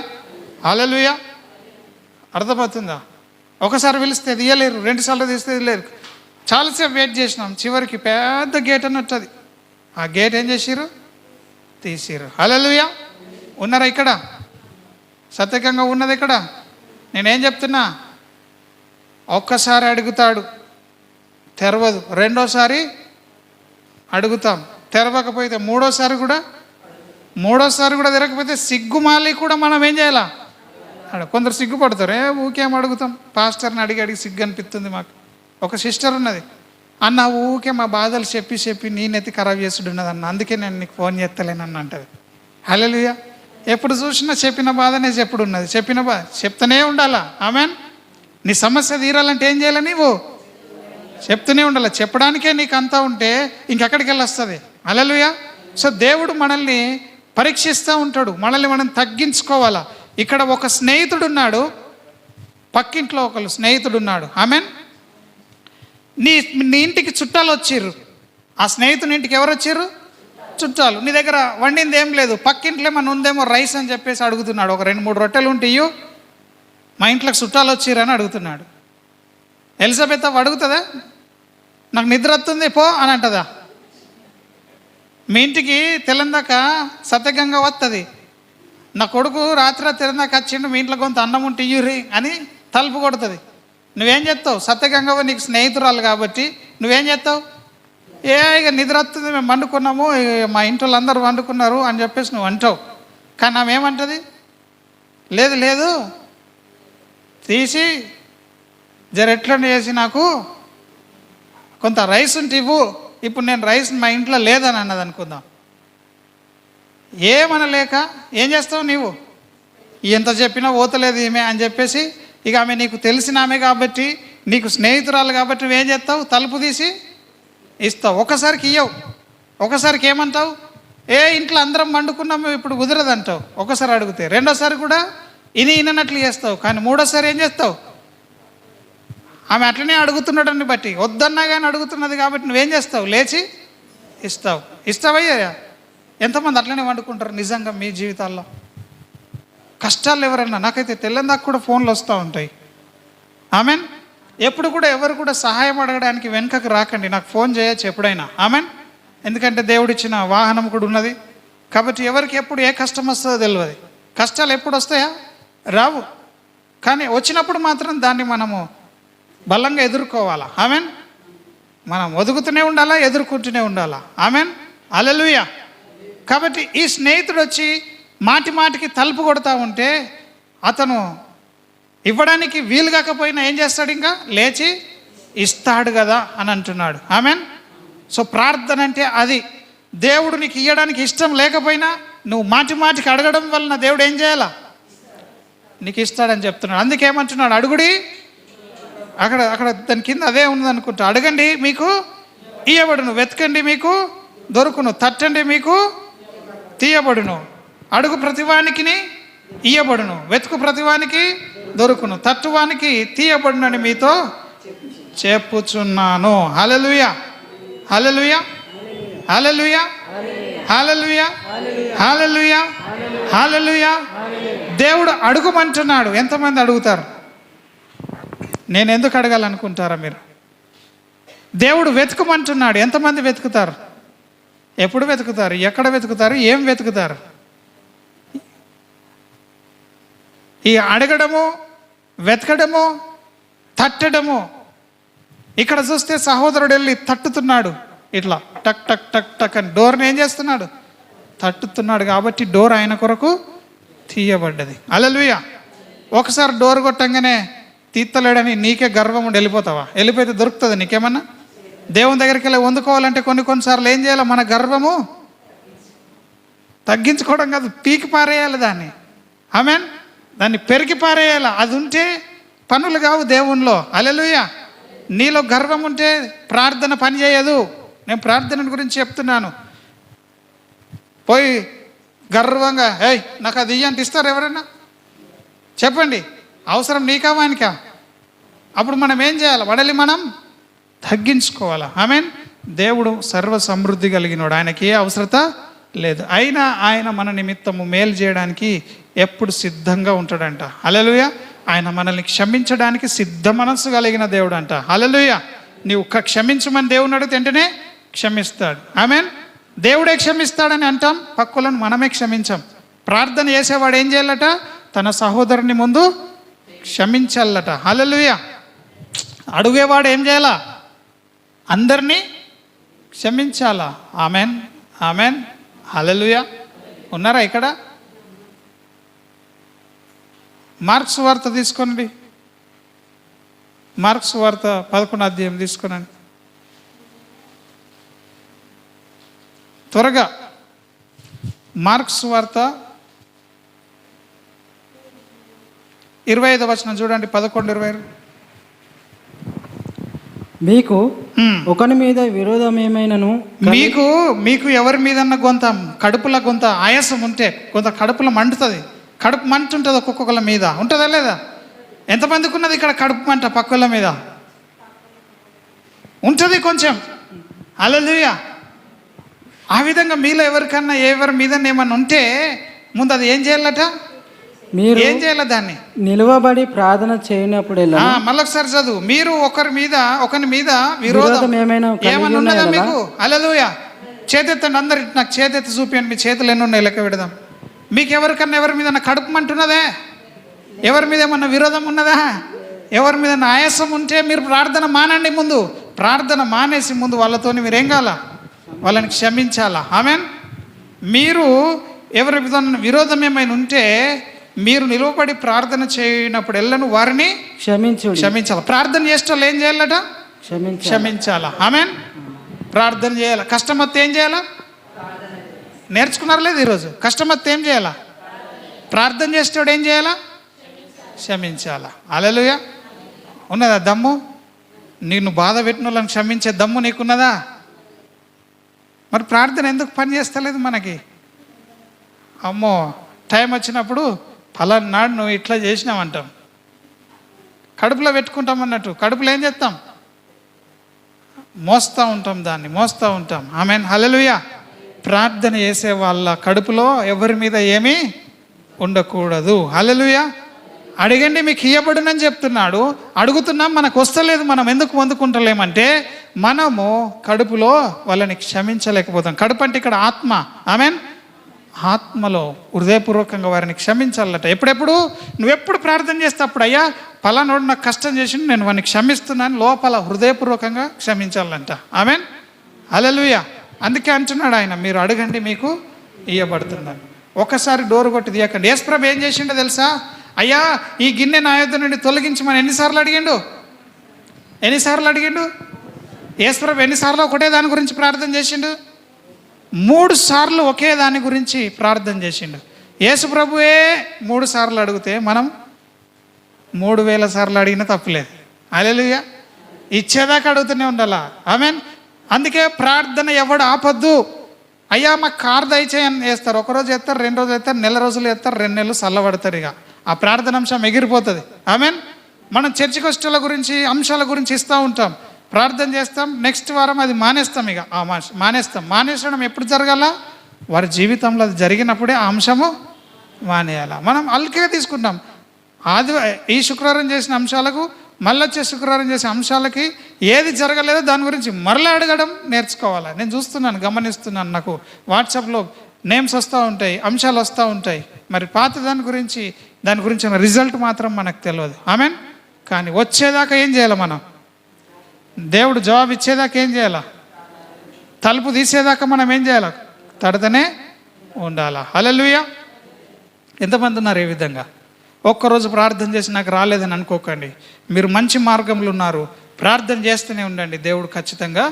హల్లెలూయా. అర్థమవుతుందా? ఒకసారి పిలిస్తే తీయలేరు, 2 సార్లు తీస్తే లేరు. చాలాసేపు వెయిట్ చేసినాం, చివరికి పెద్ద గేట్ అన్నట్టు అది, ఆ గేట్ ఏం చేసిర్రు? తీసిర్రు. హల్లెలూయా. ఉన్నారా ఇక్కడ? సత్యకంగా ఉన్నది ఇక్కడ. నేనేం చెప్తున్నా, ఒక్కసారి అడుగుతాడు తెరవదు, రెండోసారి అడుగుతాం తెరవకపోతే మూడోసారి కూడా తిరగకపోతే సిగ్గుమాలి కూడా మనం ఏం చేయాలా? కొందరు సిగ్గుపడతారు, ఊకేం అడుగుతాం, పాస్టర్ని అడిగి సిగ్గు అనిపిస్తుంది మాకు. ఒక సిస్టర్ ఉన్నది, అన్న ఊకే మా బాధలు చెప్పి నేనెత్తి ఖరాబ్ చేసుడు ఉన్నది అన్న, అందుకే నేను నీకు ఫోన్ చేస్తలేనన్న అంటది. హల్లెలూయా. ఎప్పుడు చూసినా చెప్పిన బాధనే చెప్పుడు ఉన్నది, చెప్తూనే ఉండాలా. ఆమెన్. నీ సమస్య తీరాలంటే ఏం చేయాలి? నీవు చెప్తూనే ఉండాలి. చెప్పడానికే నీకు అంతా ఉంటే ఇంకెక్కడికి వెళ్ళి వస్తుంది? హల్లెలూయా. సో దేవుడు మనల్ని పరీక్షిస్తూ ఉంటాడు, మనల్ని మనం తగ్గించుకోవాలా. ఇక్కడ ఒక స్నేహితుడు ఉన్నాడు, పక్కింట్లో ఒకరు స్నేహితుడు ఉన్నాడు. ఆమెన్. నీ ఇంటికి చుట్టాలు వచ్చిర్రు. ఆ స్నేహితుని ఇంటికి ఎవరు వచ్చిర్రు? చుట్టాలు. నీ దగ్గర వండింది ఏం లేదు, పక్కింట్లో ఏమన్నా ఉందేమో రైస్ అని చెప్పేసి అడుగుతున్నాడు. ఒక 2-3 రొట్టెలు ఉంటాయి, మా ఇంట్లోకి చుట్టాలు వచ్చిర్రని అడుగుతున్నాడు. ఎలిజబెత్ అడుగుతుందా? నాకు నిద్ర వస్తుంది పో అని అంటదా? మీ ఇంటికి తెల్లందాక సత్యగంగా వస్తుంది, నా కొడుకు రాత్రి తెల్లందాక వచ్చిండు, మీ ఇంట్లో కొంత అన్నం ఉంటే ఇయ్యురి అని తలుపు కొడుతుంది. నువ్వేం చెప్తావు? సత్యగంగవ నీకు స్నేహితురాలు కాబట్టి నువ్వేం చేస్తావు? ఇక నిద్ర వస్తుంది, మేము వండుకున్నాము, మా ఇంట్లో అందరూ వండుకున్నారు అని చెప్పేసి నువ్వు అంటావు. కానీ ఆమె ఏమంటుంది? లేదు లేదు, తీసి ఎట్లనే చేసి నాకు కొంత రైస్ ఉంటే ఇవ్వు. ఇప్పుడు నేను రైస్ మా ఇంట్లో లేదని అన్నది అనుకుందాం. ఏమనలేక ఏం చేస్తావు నీవు? ఎంత చెప్పినా ఓతలేదు ఈమె అని చెప్పేసి, ఇక ఆమె నీకు తెలిసిన ఆమె కాబట్టి, నీకు స్నేహితురాలు కాబట్టి నువ్వేం చేస్తావు? తలుపు తీసి ఇస్తావు. ఒకసారికి ఇయ్యవు, ఒకసారికి ఏమంటావు? ఇంట్లో అందరం వండుకున్నాము ఇప్పుడు కుదరదు అంటావు. ఒకసారి అడిగితే, రెండోసారి కూడా ఇననట్లు చేస్తావు. కానీ మూడోసారి ఏం చేస్తావు? ఆమె అట్లనే అడుగుతున్నాడని బట్టి, వద్దన్నా కానీ అడుగుతున్నది కాబట్టి నువ్వేం చేస్తావు? లేచి ఇస్తావు. ఇస్తావయ్యా? ఎంతమంది అట్లనే వండుకుంటారు నిజంగా మీ జీవితాల్లో? కష్టాలు ఎవరన్నా, నాకైతే తెల్లందాకా కూడా ఫోన్లు వస్తూ ఉంటాయి. ఆమెన్. ఎప్పుడు కూడా ఎవరు కూడా సహాయం అడగడానికి వెనుకకు రాకండి, నాకు ఫోన్ చేయొచ్చు ఎప్పుడైనా. ఆమెన్. ఎందుకంటే దేవుడిచ్చిన వాహనం కూడా ఉన్నది కాబట్టి ఎవరికి ఎప్పుడు ఏ కష్టం వస్తుందో తెలియదు. కష్టాలు ఎప్పుడు వస్తాయా? రావు. కానీ వచ్చినప్పుడు మాత్రం దాన్ని మనము బలంగా ఎదుర్కోవాలా. ఆమెన్. మనం ఒదుగుతూనే ఉండాలా, ఎదుర్కొంటూనే ఉండాలా. ఆమెన్. హల్లెలూయా. కాబట్టి ఈ స్నేహితుడు వచ్చి మాటి మాటికి తలుపు కొడతా ఉంటే అతను ఇవ్వడానికి వీలు కాకపోయినా ఏం చేస్తాడు? ఇంకా లేచి ఇస్తాడు కదా అని అంటున్నాడు. ఆమెన్. సో ప్రార్థన అంటే అది. దేవుడు నీకు ఇవ్వడానికి ఇష్టం లేకపోయినా నువ్వు మాటి మాటికి అడగడం వలన దేవుడు ఏం చేయాలా? నీకు ఇస్తాడని చెప్తున్నాడు. అందుకేమంటున్నాడు? అడుగుడి, అక్కడ అక్కడ దాని కింద అదే ఉన్నదనుకుంటా. అడగండి మీకు ఇయ్యబడును, వెతకండి మీకు దొరుకును, తట్టండి మీకు తీయబడును, అడుగు ప్రతివానికి ఇయ్యబడును, వెతుకు ప్రతివానికి దొరుకును, తట్టువానికి తీయబడునని మీతో చెప్పుచున్నాను. హల్లెలూయా, హల్లెలూయా, హల్లెలూయా, హల్లెలూయా, హల్లెలూయా, హల్లెలూయా. దేవుడు అడుగుమంటున్నాడు. ఎంతమంది అడుగుతారు? నేను ఎందుకు అడగాలనుకుంటారా మీరు? దేవుడు వెతుకుమంటున్నాడు. ఎంతమంది వెతుకుతారు? ఎప్పుడు వెతుకుతారు? ఎక్కడ వెతుకుతారు? ఏం వెతుకుతారు? ఈ అడగడము, వెతకడము, తట్టడము. ఇక్కడ చూస్తే సహోదరుడు వెళ్ళి తట్టుతున్నాడు, ఇట్లా టక్ టక్ టక్ టక్ అని డోర్ని ఏం చేస్తున్నాడు? తట్టుతున్నాడు. కాబట్టి డోర్ ఆయన కొరకు తీయబడ్డది. హల్లెలూయా. ఒకసారి డోర్ కొట్టంగానే తీత్తలేడని నీకే గర్వం ఉండి వెళ్ళిపోతావా? వెళ్ళిపోతే దొరుకుతుంది నీకేమన్నా? దేవుని దగ్గరికి వెళ్ళి వందుకోవాలంటే కొన్నిసార్లు ఏం చేయాలి? మన గర్వము తగ్గించుకోవడం కాదు, పీకి పారేయాలి దాన్ని. ఆమెన్. దాన్ని పెరికి పారేయాలి. అది ఉంటే పనులు కావు దేవునిలో. హల్లెలూయా. నీలో గర్వం ఉంటే ప్రార్థన పని చేయదు. నేను ప్రార్థన గురించి చెప్తున్నాను. పోయి గర్వంగా నాకు అది ఇయ్యంటే ఇస్తారు ఎవరన్నా? చెప్పండి. అవసరం నీకా వానికా? అప్పుడు మనం ఏం చేయాలి? వడలి మనం తగ్గించుకోవాలా. ఆమెన్. దేవుడు సర్వ సమృద్ధి కలిగినోడు, ఆయనకి ఏ అవసరత లేదు. అయినా ఆయన మన నిమిత్తము మేలు చేయడానికి ఎప్పుడు సిద్ధంగా ఉంటాడంట. హల్లెలూయా. ఆయన మనల్ని క్షమించడానికి సిద్ధ మనస్సు కలిగిన దేవుడు అంట. హల్లెలూయా. నీవు క్షమించమని దేవుని అడిగితే వెంటనే క్షమిస్తాడు. ఆమెన్. దేవుడే క్షమిస్తాడని అంటాం, పక్కులను మనమే క్షమించాం. ప్రార్థన చేసేవాడు ఏం చేయాలట? తన సహోదరుని ముందు క్షమించాలట. హల్లెలూయా. అడుగేవాడు ఏం చేయాలా? అందరినీ క్షమించాలా. ఆమెన్, ఆమెన్, హల్లెలూయా. ఉన్నారా ఇక్కడ? మార్క్స్ వార్త తీసుకోండి. మార్క్స్ వార్త 11వ అధ్యాయం తీసుకోనండి త్వరగా. మార్క్స్ వార్త 25వ వచనం చూడండి. 11:22. మీకు ఒకని మీద విరోధం ఏమైనను, మీకు ఎవరి మీదన్నా కొంత కడుపుల కొంత ఆయాసం ఉంటే, కొంత కడుపులో మండుతుంది. కడుపు మంట ఉంటుంది ఒక్కొక్కళ్ళ మీద, ఉంటుందా లేదా? ఎంతమందికి ఉన్నది ఇక్కడ కడుపు మంట? పక్కల మీద ఉంటుంది కొంచెం. హల్లెలూయా. ఆ విధంగా మీలో ఎవరికన్నా ఎవరి మీద ఏమన్నా ఉంటే ముందు అది ఏం చేయాలట? మీరు ఏం చేయాలి? దాన్ని నిలవబడి ప్రార్థన చేయనప్పుడు మళ్ళొకసారి చదువు. మీరు ఒకరి మీద విరోధం ఏమన్నా ఉన్నదా మీకు? హల్లెలూయా. చేతెత్తండి అందరు. నాకు చేతెత్తి చూపించండి. మీ చేతులు ఎన్ని ఉన్నాయి లెక్క పెడదాం. మీకు ఎవరికన్నా ఎవరి మీద కడుపు మంటున్నదే? ఎవరి మీద ఏమన్నా విరోధం ఉన్నదా? ఎవరి మీద ఆయాసం ఉంటే మీరు ప్రార్థన మానండి. ముందు ప్రార్థన మానేసి ముందు వాళ్ళతోని మీరేం కావాలా? వాళ్ళని క్షమించాలా. ఆమెన్. మీరు ఎవరి విరోధం ఏమైనా ఉంటే మీరు నిలువబడి ప్రార్థన చేయనప్పుడు ఎల్లను వారిని క్షమించాలి. ప్రార్థన చేసేటోళ్ళు ఏం చేయాలట? క్షమించాలా. ఆమెన్. ప్రార్థన చేయాలి. కష్టం వస్తే ఏం చేయాలా? నేర్చుకున్నారు లేదు ఈరోజు? కష్టం వస్తే ఏం చేయాలా? ప్రార్థన చేసేటోడు ఏం చేయాలా? క్షమించాలా. హల్లెలూయా. ఉన్నదా దమ్ము? నిన్ను బాధ పెట్టిన వాళ్ళని క్షమించే దమ్ము నీకున్నదా? మరి ప్రార్థన ఎందుకు పని చేస్తలేదు మనకి? అమ్మో, టైం వచ్చినప్పుడు ఫలానా నాడు నువ్వు ఇట్లా చేసినావంటాం, కడుపులో పెట్టుకుంటాం అన్నట్టు. కడుపులో ఏం చేస్తాం? మోస్తూ ఉంటాం, దాన్ని మోస్తూ ఉంటాం. ఆమెన్. హల్లెలూయా. ప్రార్థన చేసే వాళ్ళ కడుపులో ఎవరి మీద ఏమీ ఉండకూడదు. హల్లెలూయా. అడగండి మీకు ఇయ్యబడునని చెప్తున్నాడు. అడుగుతున్నాం, మనకు వస్తలేదు. మనం ఎందుకు పొందుకుంటలేమంటే మనము కడుపులో వాళ్ళని క్షమించలేకపోతాం. కడుపు అంటే ఇక్కడ ఆత్మ. ఆమెన్. ఆత్మలో హృదయపూర్వకంగా వారిని క్షమించాలట. ఎప్పుడెప్పుడు నువ్వెప్పుడు ప్రార్థన చేస్తే అప్పుడు, అయ్యా పలానోడు నాకు కష్టం చేసి నేను వాడిని క్షమిస్తున్నాను లోపల హృదయపూర్వకంగా క్షమించాలంట. ఆమెన్. హల్లెలూయా. అందుకే అంటున్నాడు ఆయన, మీరు అడగండి మీకు ఇయ్యబడుతుందని. ఒకసారి డోరు కొట్టి తీయకండి. యేసుప్రభు ఏం చేసిండో తెలుసా? అయ్యా ఈ గిన్నె నా యొద్ద నుండి తొలగించమని ఎన్నిసార్లు అడిగిండు? యేసుప్రభు ఎన్నిసార్లు ఒకటే దాని గురించి ప్రార్థన చేసిండు? 3 సార్లు ఒకే దాని గురించి ప్రార్థన చేసిండు. యేసుప్రభువే 3 సార్లు అడిగితే మనం 3000 సార్లు అడిగినా తప్పులేదు. హల్లెలూయా. ఇచ్చేదాకా అడుగుతూనే ఉండాలా. ఆమెన్. అందుకే ప్రార్థన ఎవడు ఆపద్దు. అయ్యా మాకు కారు దయచేయని చేస్తారు, ఒకరోజు చేస్తారు, 2 రోజులు చేస్తారు, నెల రోజులు చేస్తారు, 2 నెలలు చల్లబడతారు. ఇక ఆ ప్రార్థన అంశం ఎగిరిపోతుంది. ఆమెన్. మనం చర్చికి వచ్చేల గురించి అంశాల గురించి ఇస్తూ ఉంటాం, ప్రార్థన చేస్తాం, నెక్స్ట్ వారం అది మానేస్తాం. ఇక మానేసడం ఎప్పుడు జరగాల? వారి జీవితంలో అది జరిగినప్పుడే ఆ అంశము మానేయాల. మనం అల్కే తీసుకుంటాం. ఈ శుక్రవారం చేసిన అంశాలకు మళ్ళీ వచ్చే శుక్రవారం చేసే అంశాలకి ఏది జరగలేదో దాని గురించి మరలా అడగడం నేర్చుకోవాలి. నేను చూస్తున్నాను, గమనిస్తున్నాను. నాకు వాట్సాప్లో నేమ్స్ వస్తూ ఉంటాయి, అంశాలు వస్తూ ఉంటాయి. మరి పాత దాని గురించి రిజల్ట్ మాత్రం మనకు తెలియదు. ఆమెన్. కానీ వచ్చేదాకా ఏం చేయాలి మనం? దేవుడు జవాబు ఇచ్చేదాకా ఏం చేయాలా? తలుపు తీసేదాకా మనం ఏం చేయాలి? తడతనే ఉండాలా. హల్లెలూయా. ఎంతమంది ఉన్నారు ఈ విధంగా? ఒక్కరోజు ప్రార్థన చేసి నాకు రాలేదని అనుకోకండి. మీరు మంచి మార్గంలో ఉన్నారు, ప్రార్థన చేస్తూనే ఉండండి. దేవుడు ఖచ్చితంగా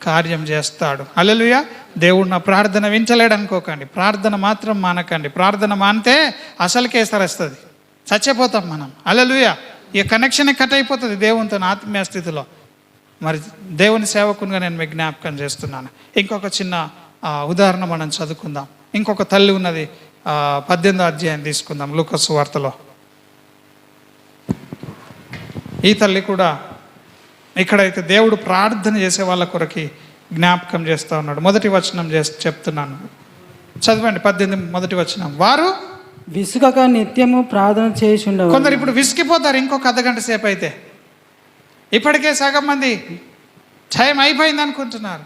కార్యం చేస్తాడు. హల్లెలూయా. దేవుడు నా ప్రార్థన వింటలేడు అనుకోకండి. ప్రార్థన మాత్రం మానకండి. ప్రార్థన మానితే అసలుకే సరేస్తుంది, చచ్చిపోతాం మనం. హల్లెలూయా. ఈ కనెక్షన్ కట్ అయిపోతుంది దేవునితో ఆత్మీయ స్థితిలో. మరి దేవుని సేవకునిగా నేను మీకు జ్ఞాపకం చేస్తున్నాను. ఇంకొక చిన్న ఉదాహరణ మనం చదువుకుందాం. ఇంకొక తల్లి ఉన్నది, 18వ అధ్యాయం తీసుకుందాం లూకా సువార్తలో. ఈ తల్లి కూడా ఇక్కడైతే దేవుడు ప్రార్థన చేసే వాళ్ళ కొరకి జ్ఞాపకం చేస్తూ ఉన్నాడు. మొదటి వచనం చెప్తున్నాను, చదవండి. 18 మొదటి వచనం. వారు విసుగక నిత్యము ప్రార్థన చేయుచుండెదరు. కొందరు ఇప్పుడు విసిగిపోతారు ఇంకొక అర్ధగంట సేపు అయితే. ఇప్పటికే సగం మంది టైం అయిపోయింది అనుకుంటున్నారు.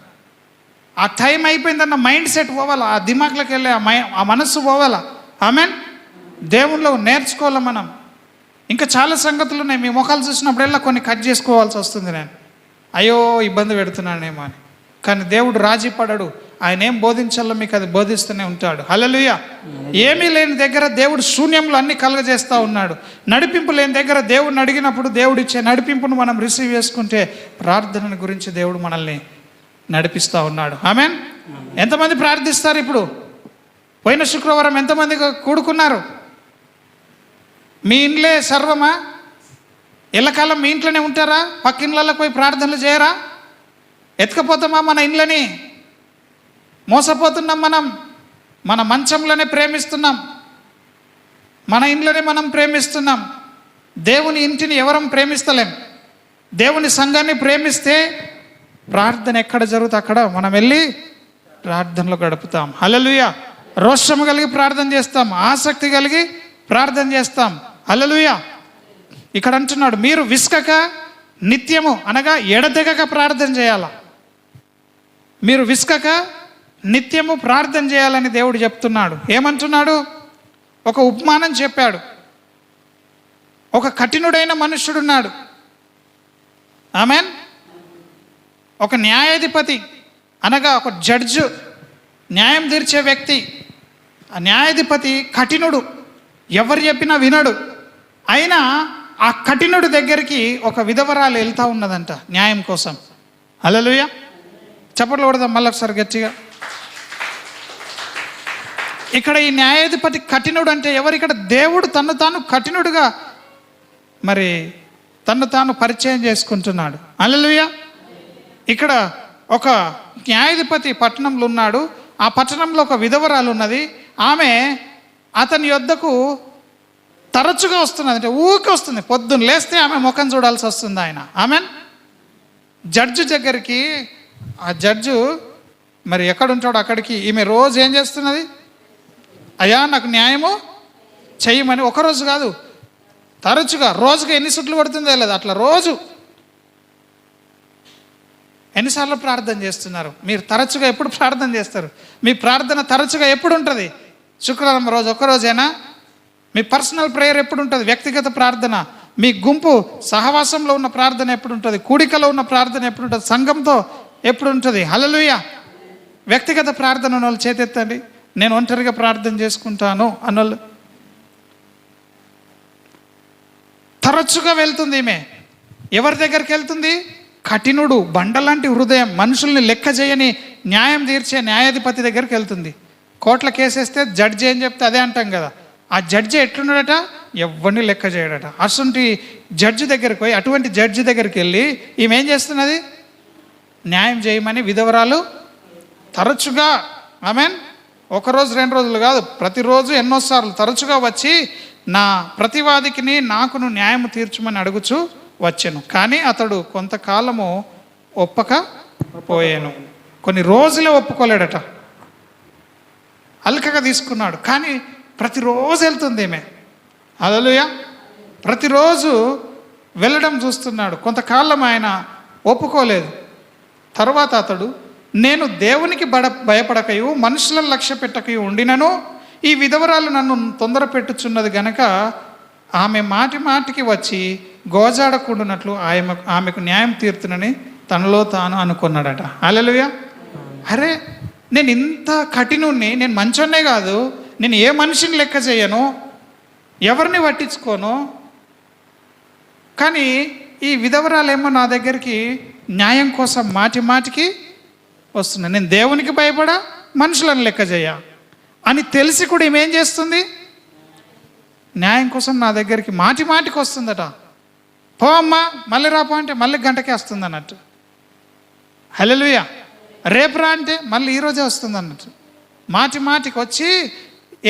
ఆ టైం అయిపోయిందన్న మైండ్ సెట్ పోవాలా, ఆ దిమాగ్లోకి వెళ్ళే ఆ మనస్సు పోవాలా. ఆమెన్. దేవుళ్ళు నేర్చుకోవాలి మనం. ఇంకా చాలా సంగతులు ఉన్నాయి. మీ ముఖాలు చూసినప్పుడల్లా కొన్ని కట్ చేసుకోవాల్సి వస్తుంది. నేను అయ్యో ఇబ్బంది పెడుతున్నానేమో అని. కానీ దేవుడు రాజీ పడడు. ఆయన ఏం బోధించాలో మీకు అది బోధిస్తూనే ఉంటాడు. హల్లెలూయా. ఏమీ లేని దగ్గర దేవుడు శూన్యంలో అన్ని కలుగజేస్తూ ఉన్నాడు. నడిపింపు లేని దగ్గర దేవుడిని అడిగినప్పుడు దేవుడు ఇచ్చే నడిపింపును మనం రిసీవ్ చేసుకుంటే ప్రార్థన గురించి దేవుడు మనల్ని నడిపిస్తూ ఉన్నాడు. ఆమెన్. ఎంతమంది ప్రార్థిస్తారు ఇప్పుడు? పోయిన శుక్రవారం ఎంతమంది కూడుకున్నారు? మీ ఇంట్లో సర్వమా? ఎల్లకాలం మీ ఇంట్లోనే ఉంటారా? పక్క ఇళ్ళకి పోయి ప్రార్థనలు చేయరా? ఎత్తుకపోతామా మన ఇండ్లని? మోసపోతున్నాం మనం. మన మంచంలోనే ప్రేమిస్తున్నాం, మన ఇంట్లోనే మనం ప్రేమిస్తున్నాం. దేవుని ఇంటిని ఎవరం ప్రేమిస్తలేం. దేవుని సంఘాన్ని ప్రేమిస్తే ప్రార్థన ఎక్కడ జరుగుతే అక్కడ మనం వెళ్ళి ప్రార్థనలో గడుపుతాం. హల్లెలూయా. రోషము కలిగి ప్రార్థన చేస్తాం, ఆసక్తి కలిగి ప్రార్థన చేస్తాం. హల్లెలూయా. ఇక్కడ అంటున్నాడు, మీరు విసుకక నిత్యము అనగా ఎడతెగక ప్రార్థన చేయాల. మీరు విసుకక నిత్యము ప్రార్థన చేయాలని దేవుడు చెప్తున్నాడు. ఏమంటున్నాడు? ఒక ఉపమానం చెప్పాడు. ఒక కఠినుడైన మనుష్యుడున్నాడు. ఆమెన్. ఒక న్యాయాధిపతి అనగా ఒక జడ్జు, న్యాయం తీర్చే వ్యక్తి. ఆ న్యాయాధిపతి కఠినుడు, ఎవరు చెప్పినా వినడు. అయినా ఆ కఠినుడి దగ్గరికి ఒక విధవరాలు వెళ్తూ ఉన్నదంట న్యాయం కోసం. హల్లెలూయా, చప్పట్లు కొడదాం మళ్ళీ ఒకసారి గట్టిగా. ఇక్కడ ఈ న్యాయాధిపతి కఠినుడు అంటే ఎవరు? ఇక్కడ దేవుడు తను తాను కఠినుడుగా మరి తను తాను పరిచయం చేసుకుంటున్నాడు. హల్లెలూయా. ఇక్కడ ఒక న్యాయాధిపతి పట్టణంలో ఉన్నాడు. ఆ పట్టణంలో ఒక విధవరాలు ఉన్నది. ఆమె అతని యొద్దకు తరచుగా వస్తున్నది, అంటే ఊరికి వస్తుంది. పొద్దున్న లేస్తే ఆమె ముఖం చూడాల్సి వస్తుంది ఆయన. ఆమెన్. జడ్జి దగ్గరికి ఆ జడ్జు మరి ఎక్కడుంటాడో అక్కడికి ఈమె రోజు ఏం చేస్తున్నది? అయ్యా నాకు న్యాయము చెయ్యమని. ఒకరోజు కాదు, తరచుగా. రోజుగా ఎన్ని సుట్లు పడుతుందో లేదు, అట్లా రోజు. ఎన్నిసార్లు ప్రార్థన చేస్తున్నారు మీరు? తరచుగా ఎప్పుడు ప్రార్థన చేస్తారు? మీ ప్రార్థన తరచుగా ఎప్పుడు ఉంటుంది? శుక్రవారం రోజు ఒక్కరోజేనా? మీ పర్సనల్ ప్రేయర్ ఎప్పుడు ఉంటుంది? వ్యక్తిగత ప్రార్థన. మీ గుంపు సహవాసంలో ఉన్న ప్రార్థన ఎప్పుడు ఉంటుంది? కూడికలో ఉన్న ప్రార్థన ఎప్పుడు ఉంటుంది? సంఘంతో ఎప్పుడు ఉంటుంది? హల్లెలూయా. వ్యక్తిగత ప్రార్థన అన్నోళ్ళు చేతెత్తండి. నేను ఒంటరిగా ప్రార్థన చేసుకుంటాను అన్నోళ్ళు. తరచుగా వెళ్తుంది ఈమె. ఎవరి దగ్గరికి వెళ్తుంది? కఠినుడు, బండలాంటి హృదయం, మనుషుల్ని లెక్క చేయని న్యాయం తీర్చే న్యాయాధిపతి దగ్గరికి వెళ్తుంది. కోర్టుల కేసేస్తే జడ్జి ఏం చెప్తే అదే అంటాం కదా. ఆ జడ్జి ఎట్లున్నాడట? ఎవరిని లెక్క చేయడట. అటువంటి జడ్జి దగ్గరికి పోయి, అటువంటి జడ్జి దగ్గరికి వెళ్ళి ఈమె ఏం చేస్తున్నది? న్యాయం చేయమని విధవరాలు తరచుగా, ఆమెన్, ఒకరోజు 2 రోజులు కాదు, ప్రతిరోజు ఎన్నోసార్లు తరచుగా వచ్చి నా ప్రతివాదికిని నాకును న్యాయం తీర్చమని అడుగుచు వచ్చాను. కానీ అతడు కొంతకాలము ఒప్పకపోయాను. కొన్ని రోజులే ఒప్పుకోలేడట. అల్కగా తీసుకున్నాడు. కానీ ప్రతిరోజు వెళ్తుంది ఈమె. హల్లెలూయా. ప్రతిరోజు వెళ్ళడం చూస్తున్నాడు. కొంతకాలం ఆయన ఒప్పుకోలేదు. తర్వాత అతడు, నేను దేవునికి భయపడకయు మనుషులను లక్ష్య పెట్టకయు ఉండినను ఈ విధవరాలు నన్ను తొందర పెట్టుచున్నది గనక ఆమె మాటి మాటికి వచ్చి గోజాడకుండానట్లు ఆమెకు న్యాయం తీర్చునని తనలో తాను అనుకున్నాడట. హల్లెలూయా. అరే, నేను ఇంత కఠినుణ్ణి, నేను మంచోన్నే కాదు, నేను ఏ మనిషిని లెక్క చేయను, ఎవరిని పట్టించుకోను, కానీ ఈ విధవరాలేమో నా దగ్గరికి న్యాయం కోసం మాటి మాటికి వస్తున్నా. నేను దేవునికి భయపడా, మనుషులను లెక్క చేయ అని తెలిసి కూడా ఈమెం చేస్తుంది? న్యాయం కోసం నా దగ్గరికి మాటి మాటికి వస్తుందట. పో అమ్మా, మళ్ళీ రాపో అంటే మళ్ళీ గంటకే వస్తుంది అన్నట్టు. హల్లెలూయా. రేపు రా అంటే మళ్ళీ ఈరోజే వస్తుంది అన్నట్టు. మాటి మాటికి వచ్చి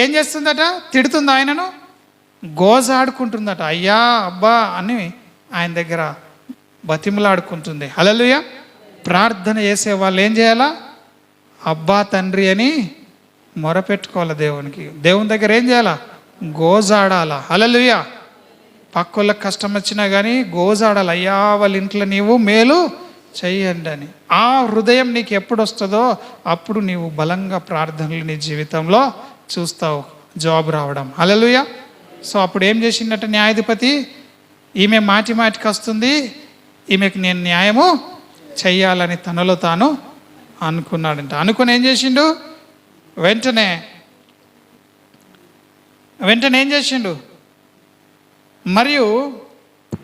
ఏం చేస్తుందట? తిడుతుంది ఆయనను, గోజాడుకుంటుందట. అయ్యా అబ్బా అని ఆయన దగ్గర బతిమలాడుకుంటుంది. హల్లెలూయా. ప్రార్థన చేసే వాళ్ళు ఏం చేయాలా? అబ్బా తండ్రి అని మొరపెట్టుకోవాలి దేవునికి. దేవుని దగ్గర ఏం చేయాలా? గోజాడాలా. హల్లెలూయా. పక్కోళ్ళకి కష్టం వచ్చినా కానీ గోజాడాలి. అయ్యా వాళ్ళ ఇంట్లో నీవు మేలు చెయ్యండి అని. ఆ హృదయం నీకు ఎప్పుడు వస్తుందో అప్పుడు నీవు బలంగా ప్రార్థనలు నీ జీవితంలో చూస్తావు, జాబ్ రావడం. హల్లెలూయా. సో అప్పుడు ఏం చేసిందట న్యాయాధిపతి? ఈమె మాటి మాటికి వస్తుంది, ఈమెకు నేను న్యాయము చెయ్యాలని తనలో తాను అనుకున్నాడంట. అనుకుని ఏం చేసిండు? వెంటనే ఏం చేసిండు? మరియు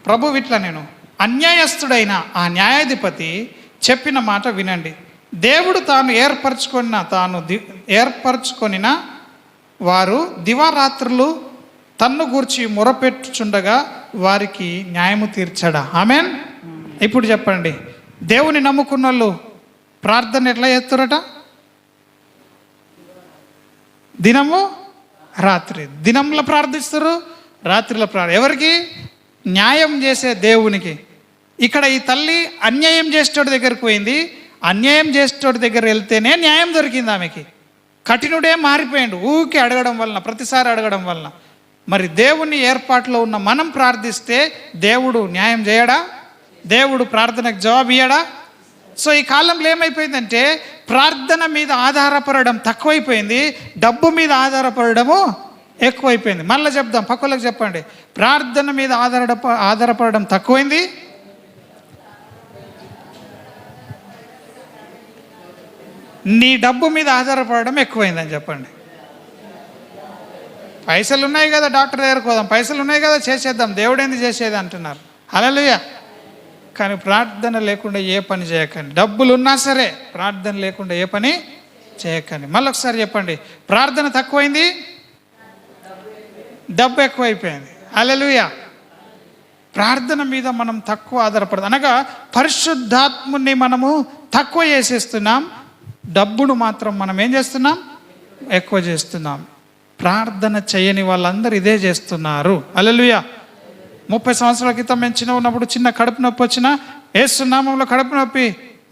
ప్రభు ఇట్లా, నేను అన్యాయస్తుడైన ఆ న్యాయాధిపతి చెప్పిన మాట వినండి. దేవుడు తాను ఏర్పరచుకొనిన వారు దివారాత్రులు తన్ను గూర్చి మొరపెట్టుచుండగా వారికి న్యాయము తీర్చడా? ఆమెన్. ఇప్పుడు చెప్పండి, దేవుని నమ్ముకున్న వాళ్ళు ప్రార్థన ఎట్లా చేస్తారట? దినము రాత్రి. దినంలో ప్రార్థిస్తారు, రాత్రిలో ఎవరికి? న్యాయం చేసే దేవునికి. ఇక్కడ ఈ తల్లి అన్యాయం చేసేటోడి దగ్గరికి పోయింది. అన్యాయం చేసేటోడి దగ్గర వెళ్తేనే న్యాయం దొరికింది ఆమెకి. కఠినుడే మారిపోయాడు ఊరికే అడగడం వలన, ప్రతిసారి అడగడం వలన. మరి దేవుని ఏర్పాటులో ఉన్న మనం ప్రార్థిస్తే దేవుడు న్యాయం చేయడా? దేవుడు ప్రార్థనకు జవాబు ఇయ్యడా? సో ఈ కాలంలో ఏమైపోయిందంటే ప్రార్థన మీద ఆధారపడడం తక్కువైపోయింది, డబ్బు మీద ఆధారపడము ఎక్కువైపోయింది. మళ్ళీ చెప్దాం, పక్కలకు చెప్పండి. ప్రార్థన మీద ఆధారపడడం తక్కువైంది, నీ డబ్బు మీద ఆధారపడడం ఎక్కువైందని చెప్పండి. పైసలు ఉన్నాయి కదా, డాక్టర్ దగ్గరకు పోదాం, పైసలు ఉన్నాయి కదా చేసేద్దాం, దేవుడేంది చేసేది అంటున్నారు. హల్లెలూయా. కానీ ప్రార్థన లేకుండా ఏ పని చేయకండి. డబ్బులు ఉన్నా సరే ప్రార్థన లేకుండా ఏ పని చేయకండి. మళ్ళొకసారి చెప్పండి, ప్రార్థన తక్కువైంది, డబ్బు ఎక్కువైపోయింది. హల్లెలూయా. ప్రార్థన మీద మనం తక్కువ ఆధారపడదు, అనగా పరిశుద్ధాత్ముని మనము తక్కువ చేసేస్తున్నాం, డబ్బును మాత్రం మనం ఏం చేస్తున్నాం, ఎక్కువ చేస్తున్నాం. ప్రార్థన చేయని వాళ్ళందరూ ఇదే చేస్తున్నారు. హల్లెలూయా. 30 సంవత్సరాల క్రితం మేము చిన్న ఉన్నప్పుడు చిన్న కడుపు నొప్పి వచ్చినా యేసు నామములో కడుపు నొప్పి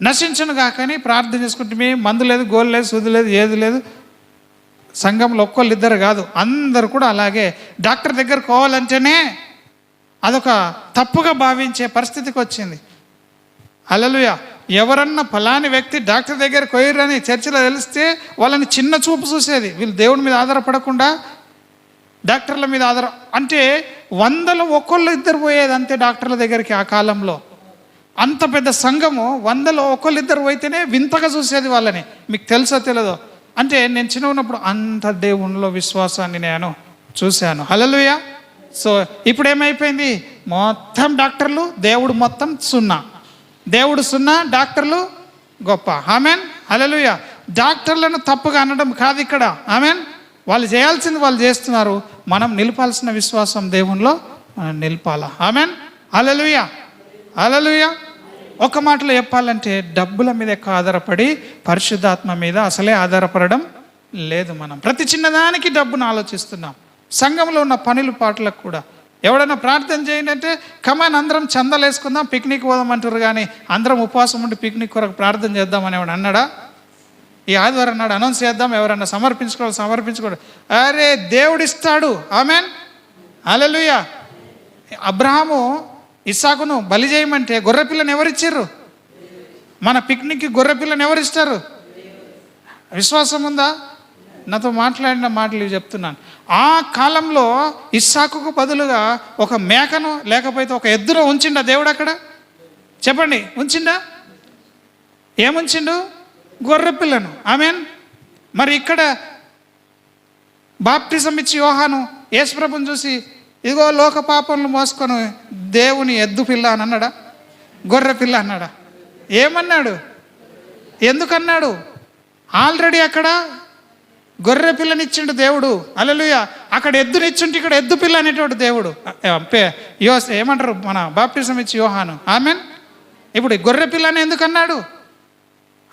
నశించను కాకని ప్రార్థన చేసుకుంటే మందు లేదు, గోలు లేదు, సూది లేదు, ఏది లేదు. సంఘంలో ఒక్కళ్ళు ఇద్దరు కాదు, అందరు కూడా అలాగే. డాక్టర్ దగ్గరకు పోవాలంటేనే అదొక తప్పుగా భావించే పరిస్థితికి వచ్చింది. హల్లెలూయా. ఎవరన్నా ఫలాని వ్యక్తి డాక్టర్ దగ్గరకు పోయిరని చర్చిలో తెలిస్తే వాళ్ళని చిన్న చూపు చూసేది. వీళ్ళు దేవుడి మీద ఆధారపడకుండా డాక్టర్ల మీద అంటే 100లో ఒకళ్ళు ఇద్దరు పోయేది అంతే డాక్టర్ల దగ్గరికి. ఆ కాలంలో అంత పెద్ద సంఘము 100లో ఒకళ్ళు ఇద్దరు పోయితేనే వింతగా చూసేది వాళ్ళని. మీకు తెలుసో తెలియదో, అంటే నేను చిన్న ఉన్నప్పుడు అంత దేవునిలో విశ్వాసాన్ని నేను చూశాను. హల్లెలూయా. సో ఇప్పుడు ఏమైపోయింది, మొత్తం డాక్టర్లు, దేవుడు మొత్తం సున్నా. దేవుడు సున్నా, డాక్టర్లు గొప్ప. ఆమెన్. హల్లెలూయా. డాక్టర్లను తప్పుగా అనడం కాదు ఇక్కడ. ఆమెన్. వాళ్ళు చేయాల్సింది వాళ్ళు చేస్తున్నారు. మనం నిలపాల్సిన విశ్వాసం దేవునిలో మనం నిలపాలా. ఆమెన్. హల్లెలూయా. హల్లెలూయా. ఒక మాటలో చెప్పాలంటే డబ్బుల మీద ఎక్కువ ఆధారపడి పరిశుద్ధాత్మ మీద అసలే ఆధారపడడం లేదు. మనం ప్రతి చిన్నదానికి డబ్బును ఆలోచిస్తున్నాం. సంఘంలో ఉన్న పనులు పాటలకు కూడా ఎవడన్నా ప్రార్థన చేయండి అంటే కమాన్ అందరం చందాలు వేసుకుందాం, పిక్నిక్ పోదాం అంటారు. కానీ అందరం ఉపవాసం ఉండి పిక్నిక్ కొరకు ప్రార్థన చేద్దామని ఎవడు అన్నాడా? ఈ ఆదివారం నాడు అనౌన్స్ చేద్దాం, ఎవరన్నా సమర్పించుకోవాలి. అరే దేవుడు ఇస్తాడు. ఆమెన్. హల్లెలూయా. అబ్రహాము ఇస్సాకును బలి చేయమంటే గొర్రెపిల్లని ఎవరిచ్చారు? మన పిక్నిక్కి గొర్రెపిల్లని ఎవరిస్తారు? విశ్వాసం ఉందా? నాతో మాట్లాడిన మాటలు చెప్తున్నాను. ఆ కాలంలో ఇస్సాకుకు బదులుగా ఒక మేకను లేకపోతే ఒక ఎద్దును ఉంచిండా దేవుడు అక్కడ? చెప్పండి, ఉంచిండా? ఏముంచిండు? గొర్రెపిల్లను. ఆమెన్. మరి ఇక్కడ బాప్టిజం ఇచ్చి యోహాను యేసుప్రభుని చూసి ఇదిగో లోక పాపంలు మోసుకొని దేవుని ఎద్దు పిల్ల అని అన్నాడా? గొర్రె పిల్ల అన్నాడా? ఏమన్నాడు? ఎందుకన్నాడు? ఆల్రెడీ అక్కడ గొర్రె పిల్లనిచ్చిండు దేవుడు. హల్లెలూయా. అక్కడ ఎద్దునిచ్చిండు, ఇక్కడ ఎద్దు పిల్ల అనేటోడు దేవుడు. ఏమంటారు మన బాప్టిజం ఇచ్చి యోహాను. ఆమెన్. ఇప్పుడు గొర్రె పిల్లని ఎందుకన్నాడు?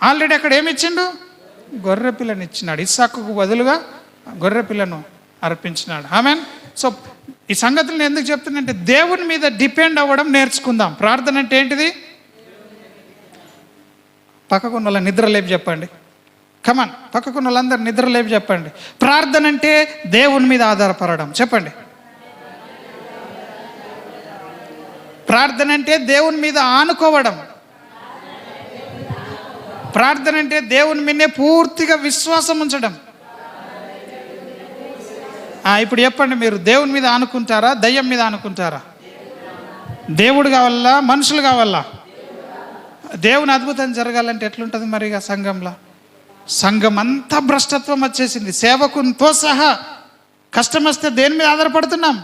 ఆల్రెడీ అక్కడ ఏమిచ్చిండు? గొర్రె పిల్లని ఇచ్చినాడు. ఇస్సాకుకు బదులుగా గొర్రె పిల్లను అర్పించినాడు. ఆమెన్. సో ఈ సంగతులను ఎందుకు చెప్తుందంటే దేవుని మీద డిపెండ్ అవ్వడం నేర్చుకుందాం. ప్రార్థన అంటే ఏంటిది? పక్కకున్న వాళ్ళ నిద్ర లేపి చెప్పండి. కమాన్, పక్కకున్న వాళ్ళందరూ నిద్ర లేపి చెప్పండి. ప్రార్థన అంటే దేవుని మీద ఆధారపడడం. చెప్పండి. ప్రార్థన అంటే దేవుని మీద ఆనుకోవడం. ప్రార్థన అంటే దేవుని మీదే పూర్తిగా విశ్వాసం ఉంచడం. ఇప్పుడు చెప్పండి, మీరు దేవుని మీద ఆనుకుంటారా, దయ్యం మీద ఆనుకుంటారా? దేవుడు కావాలా, మనుషులు కావాలా? దేవుని అద్భుతం జరగాలంటే ఎట్లుంటుంది మరి? ఇక సంఘం అంతా భ్రష్టత్వం వచ్చేసింది. సేవకునితో సహా కష్టం వస్తే దేని మీద ఆధారపడుతున్నాం?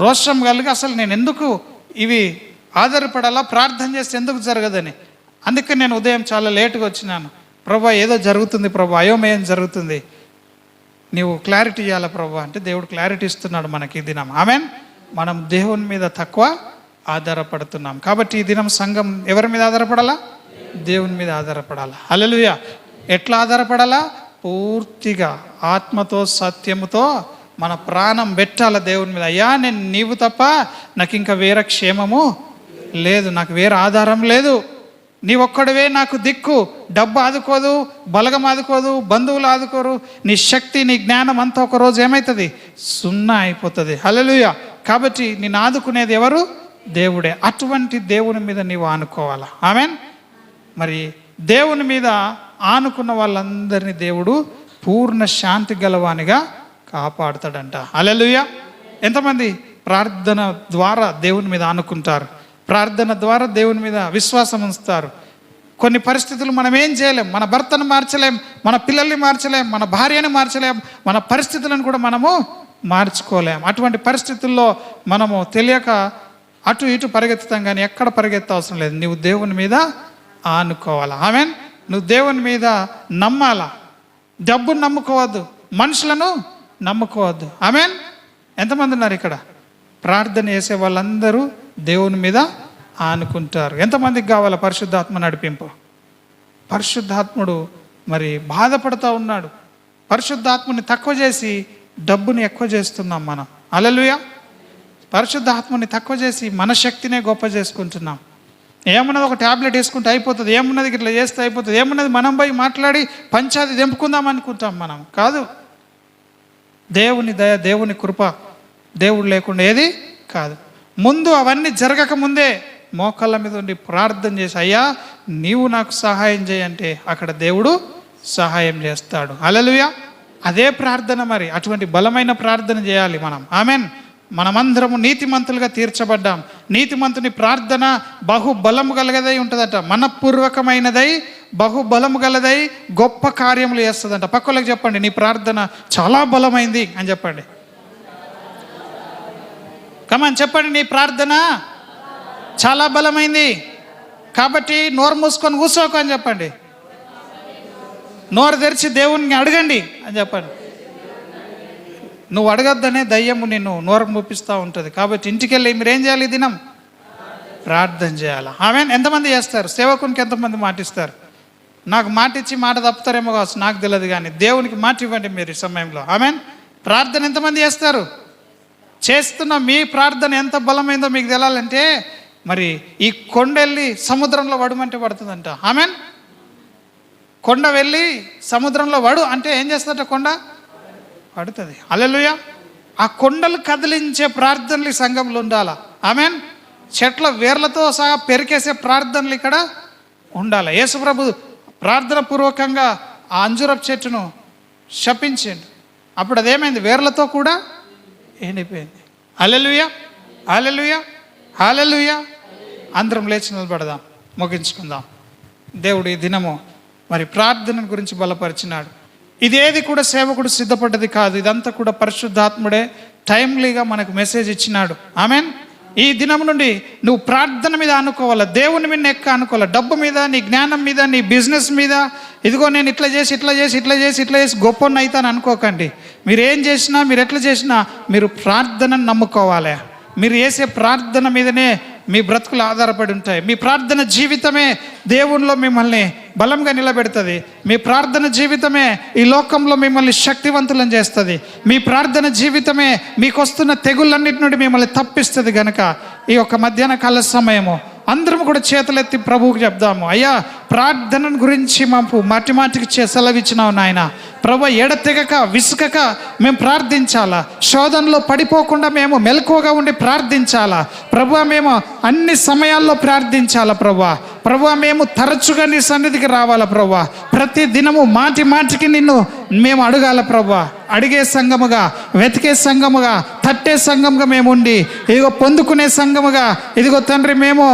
రోషం కలిగి అసలు నేను ఎందుకు ఇవి ఆధారపడాలా, ప్రార్థన చేస్తే ఎందుకు జరగదని. అందుకే నేను ఉదయం చాలా లేటుగా వచ్చినాను. ప్రభా ఏదో జరుగుతుంది ప్రభా, అయోమయం జరుగుతుంది, నీవు క్లారిటీ ఇవ్వాలా ప్రభా అంటే దేవుడు క్లారిటీ ఇస్తున్నాడు మనకి ఈ దినం. ఆమెన్. మనం దేవుని మీద తక్కువ ఆధారపడుతున్నాం. కాబట్టి ఈ దినం సంఘం ఎవరి మీద ఆధారపడాలా? దేవుని మీద ఆధారపడాలా. హల్లెలూయా. ఎట్లా ఆధారపడాలా? పూర్తిగా ఆత్మతో సత్యముతో మన ప్రాణం పెట్టాలా దేవుని మీద. అయ్యా నేను నీవు తప్ప నాకు ఇంకా వేరే క్షేమము లేదు, నాకు వేరే ఆధారం లేదు, నీ ఒక్కడివే నాకు దిక్కు. డబ్బు ఆదుకోదు, బలగం ఆదుకోదు, బంధువులు ఆదుకోరు, నీ శక్తి నీ జ్ఞానం అంతా ఒకరోజు ఏమవుతుంది? సున్నా అయిపోతుంది. హల్లెలూయా. కాబట్టి నేను ఆదుకునేది ఎవరు? దేవుడే. అటువంటి దేవుని మీద నీవు ఆనుకోవాలా. ఆమెన్. మరి దేవుని మీద ఆనుకున్న వాళ్ళందరినీ దేవుడు పూర్ణ శాంతి గలవానిగా కాపాడుతాడంట. హల్లెలూయా. ఎంతమంది ప్రార్థన ద్వారా దేవుని మీద ఆనుకుంటారు? ప్రార్థన ద్వారా దేవుని మీద విశ్వాసం ఉంచుతారు? కొన్ని పరిస్థితులు మనం ఏం చేయలేం. మన భర్తను మార్చలేం, మన పిల్లల్ని మార్చలేం, మన భార్యని మార్చలేం, మన పరిస్థితులను కూడా మనము మార్చుకోలేం. అటువంటి పరిస్థితుల్లో మనము తెలియక అటు ఇటు పరిగెత్తుతాం, కానీ ఎక్కడ పరిగెత్త అవసరం లేదు. నువ్వు దేవుని మీద ఆనుకోవాలా. ఆమెన్. నువ్వు దేవుని మీద నమ్మాలా. డబ్బును నమ్ముకోవద్దు, మనుషులను నమ్ముకోవద్దు. ఆమెన్. ఎంతమంది ఉన్నారు ఇక్కడ? ప్రార్థన చేసే వాళ్ళందరూ దేవుని మీద ఆనుకుంటారు. ఎంతమందికి కావాలా పరిశుద్ధాత్మ నడిపింపు? పరిశుద్ధాత్ముడు మరి బాధపడుతూ ఉన్నాడు. పరిశుద్ధాత్మని తక్కువ చేసి డబ్బుని ఎక్కువ చేస్తున్నాం మనం. హల్లెలూయా. పరిశుద్ధాత్మని తక్కువ చేసి మన శక్తినే గొప్ప చేసుకుంటున్నాం. ఏమున్నది ఒక ట్యాబ్లెట్ వేసుకుంటే అయిపోతుంది, ఏమున్నది ఇట్లా చేస్తే అయిపోతుంది, ఏమున్నది మనం పోయి మాట్లాడి పంచాది తెంపుకుందాం అనుకుంటాం. మనం కాదు. దేవుని దయ, దేవుని కృప, దేవుడు లేకుండా ఏది కాదు. ముందు అవన్నీ జరగక ముందే మోకాళ్ళ మీద ఉండి ప్రార్థన చేసి, అయ్యా నీవు నాకు సహాయం చేయంటే అక్కడ దేవుడు సహాయం చేస్తాడు. హల్లెలూయా. అదే ప్రార్థన. మరి అటువంటి బలమైన ప్రార్థన చేయాలి మనం. ఆమెన్. మనమందరము నీతిమంతులుగా తీర్చబడ్డాం. నీతిమంతుని ప్రార్థన బహుబలము గలదై ఉంటుందట. మనపూర్వకమైనదై, బహుబలము గలదై, గొప్ప కార్యములు చేస్తుందంట. పక్కలకు చెప్పండి, నీ ప్రార్థన చాలా బలమైంది అని చెప్పండి. కమాన్ చెప్పండి, నీ ప్రార్థన చాలా బలమైంది కాబట్టి నోరు మూసుకొని కూర్చోకు అని చెప్పండి. నోరు తెరిచి దేవుణ్ణి అడగండి అని చెప్పండి. నువ్వు అడగద్దనే దయ్యము నిన్ను నోరు మూపిస్తూ ఉంటుంది. కాబట్టి ఇంటికి వెళ్ళి మీరేం చేయాలి? ఈ దినం ప్రార్థన చేయాలి. ఆమెన్. ఎంతమంది చేస్తారు? సేవకునికి ఎంతమంది మాటిస్తారు? నాకు మాట ఇచ్చి మాట తప్పుతారేమో కావచ్చు, నాకు తెలియదు, కానీ దేవునికి మాట ఇవ్వండి మీరు ఈ సమయంలో. ఆమెన్. ప్రార్థన ఎంతమంది చేస్తారు? చేస్తున్న మీ ప్రార్థన ఎంత బలమైందో మీకు తెలాలంటే మరి ఈ కొండ వెళ్ళి సముద్రంలో వడమంటే పడుతుందంట. ఆమెన్. కొండ వెళ్ళి సముద్రంలో వడు అంటే ఏం చేస్తుందట? కొండ పడుతుంది. హల్లెలూయా. ఆ కొండలు కదిలించే ప్రార్థనలు ఈ సంఘంలో ఉండాలా. ఆమెన్. చెట్ల వేర్లతో సహా పెరికేసే ప్రార్థనలు ఇక్కడ ఉండాలి. యేసుప్రభు ప్రార్థన పూర్వకంగా ఆ అంజూరపు చెట్టును శపించిండు. అప్పుడు అదేమైంది? వేర్లతో కూడా ఎండిపోయింది. హల్లెలూయా. హల్లెలూయా. హల్లెలూయా. అందరం లేచి నిలబడదాం, ముగించుకుందాం. దేవుడు ఈ దినము మరి ప్రార్థన గురించి బలపరిచినాడు. ఇదేది కూడా సేవకుడు సిద్ధపడ్డది కాదు, ఇదంతా కూడా పరిశుద్ధాత్ముడే టైమ్లీగా మనకు మెసేజ్ ఇచ్చినాడు. ఆమెన్. ఈ దినం నుండి నువ్వు ప్రార్థన మీద అనుకోవాలా, దేవుని మీద ఎక్క అనుకోవాలా. డబ్బు మీద, నీ జ్ఞానం మీద, నీ బిజినెస్ మీద, ఇదిగో నేను ఇట్లా చేసి గొప్పని అవుతాను అనుకోకండి. మీరు ఏం చేసినా, మీరు ఎట్లా చేసినా మీరు ప్రార్థనను నమ్ముకోవాలి. మీరు చేసే ప్రార్థన మీదనే మీ బ్రతుకులు ఆధారపడి ఉంటాయి. మీ ప్రార్థన జీవితమే దేవునిలో మిమ్మల్ని బలంగా నిలబెడుతుంది. మీ ప్రార్థన జీవితమే ఈ లోకంలో మిమ్మల్ని శక్తివంతులను చేస్తుంది. మీ ప్రార్థన జీవితమే మీకు వస్తున్న తెగుళ్ళన్నిటి నుండి మిమ్మల్ని తప్పిస్తుంది. కనుక ఈ యొక్క మధ్యాహ్న కాల సమయము అందరం కూడా చేతులెత్తి ప్రభువుకి చెప్దాము, అయ్యా ప్రార్థన గురించి మాకు మాటికి సెలవిచ్చినావు నాయన. ప్రభు ఎడతెగక విసుకక మేము ప్రార్థించాలా. శోధనలో పడిపోకుండా మేము మెలకువగా ఉండి ప్రార్థించాలా. ప్రభు మేము అన్ని సమయాల్లో ప్రార్థించాలా. ప్రభు మేము తరచుగా నీ సన్నిధికి రావాలా. ప్రభు ప్రతి దినము మాటికి నిన్ను మేము అడగాల. ప్రభు అడిగే సంఘముగా, వెతికే సంఘముగా, తట్టే సంఘముగా మేము ఉండి, ఇదిగో పొందుకునే సంఘముగా, ఇదిగో తండ్రి మేము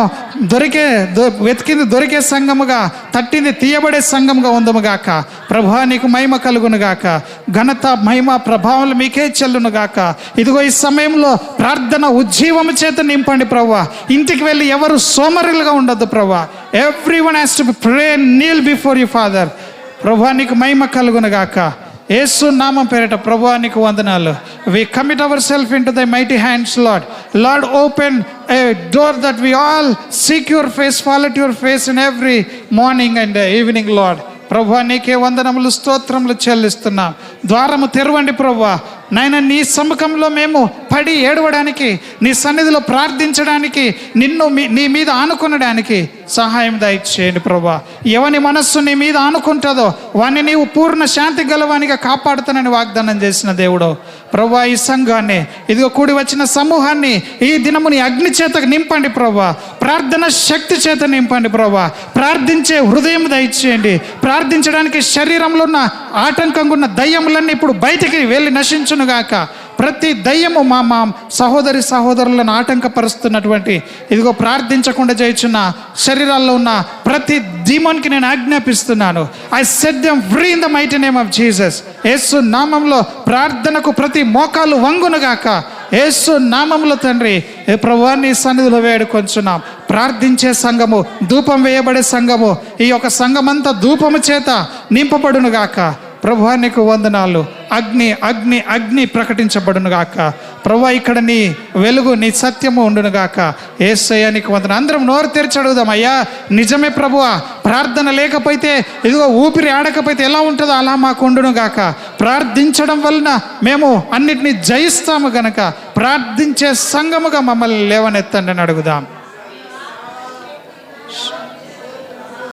వెతికింది దొరికే సంఘముగా, తట్టింది తీయబడే సంఘముగా ఉందముగాక. ప్రభువా నీకు మహిమ కలుగునుగాక. ఘనత, మహిమ, ప్రభావాలు మీకే చెల్లునుగాక. ఇదిగో ఈ సమయంలో ప్రార్థన ఉజ్జీవము చేత నింపండి ప్రభువా. ఇంటికి వెళ్ళి ఎవరు సోమరులుగా ఉండొద్దు ప్రభువా. Everyone has to pray kneel before you father. ప్రభువా నీకు మహిమ కలుగునుగాక. యేసు నామం పేరిట ప్రభువా నీకు వందనాలు. We commit ourselves into thy mighty hands, Lord. Lord, open a door that we all seek your face, fall at your face in every morning and evening, Lord. ప్రభువా నీకే వందనములు, స్తోత్రములు చెల్లిస్తున్నాం. ద్వారము తెరవండి ప్రభువా. నాయన నీ సముఖంలో మేము పడి ఏడవడానికి, నీ సన్నిధిలో ప్రార్థించడానికి, నీ మీద ఆనుకునడానికి సహాయం దయచేయండి ప్రభువా. ఎవని మనస్సు నీ మీద ఆనుకుంటుందో వాణ్ణి నీవు పూర్ణ శాంతి గలవానిగా కాపాడుతానని వాగ్దానం చేసిన దేవుడు ప్రభువా. ఈ సంఘాన్ని, ఇదిగో కూడి వచ్చిన సమూహాన్ని ఈ దినము నీ అగ్ని చేత నింపండి ప్రభువా. ప్రార్థన శక్తి చేత నింపండి ప్రభువా. ప్రార్థించే హృదయం దయచేయండి. ప్రార్థించడానికి శరీరంలో ఉన్న ఆటంకంగా ఉన్న దయ్యములన్నీ ఇప్పుడు బయటికి వెళ్ళి నశించునుగాక. ప్రతి దయ్యము మా సహోదరులను ఆటంకపరుస్తున్నటువంటి ఇదిగో ప్రార్థించకుండా చేయుచున్న శరీరాల్లో ఉన్న ప్రతి డీమోన్కి నేను ఆజ్ఞాపిస్తున్నాను. I set them free in the mighty name of Jesus. యేసు నామంలో ప్రార్థనకు ప్రతి మోకాలు వంగునుగాక. యేసు నామంలో తండ్రి ప్రభువా నీ సన్నిధిలో వేడుకొంచున్నాం. ప్రార్థించే సంఘము, ధూపం వేయబడే సంఘము, ఈ యొక్క సంఘమంతా ధూపము చేత నింపబడునుగాక. ప్రభువా నీకు వందనాలు. అగ్ని అగ్ని అగ్ని ప్రకటించబడునుగాక. ప్రభువా ఇక్కడ నీ వెలుగు, నీ సత్యము ఉండునుగాక. యేసయ్యా నీకు వందనాలు. అందరం నోరు తెరిచి అడుగుదాం. అయ్యా నిజమే ప్రభువా, ప్రార్థన లేకపోతే ఇదిగో ఊపిరి ఆడకపోతే ఎలా ఉంటుందో అలా మాకు ఉండునుగాక. ప్రార్థించడం వలన మేము అన్నిటినీ జయిస్తాము గనక ప్రార్థించే సంఘముగా మమ్మల్ని లేవనెత్తండి అని అడుగుదాం.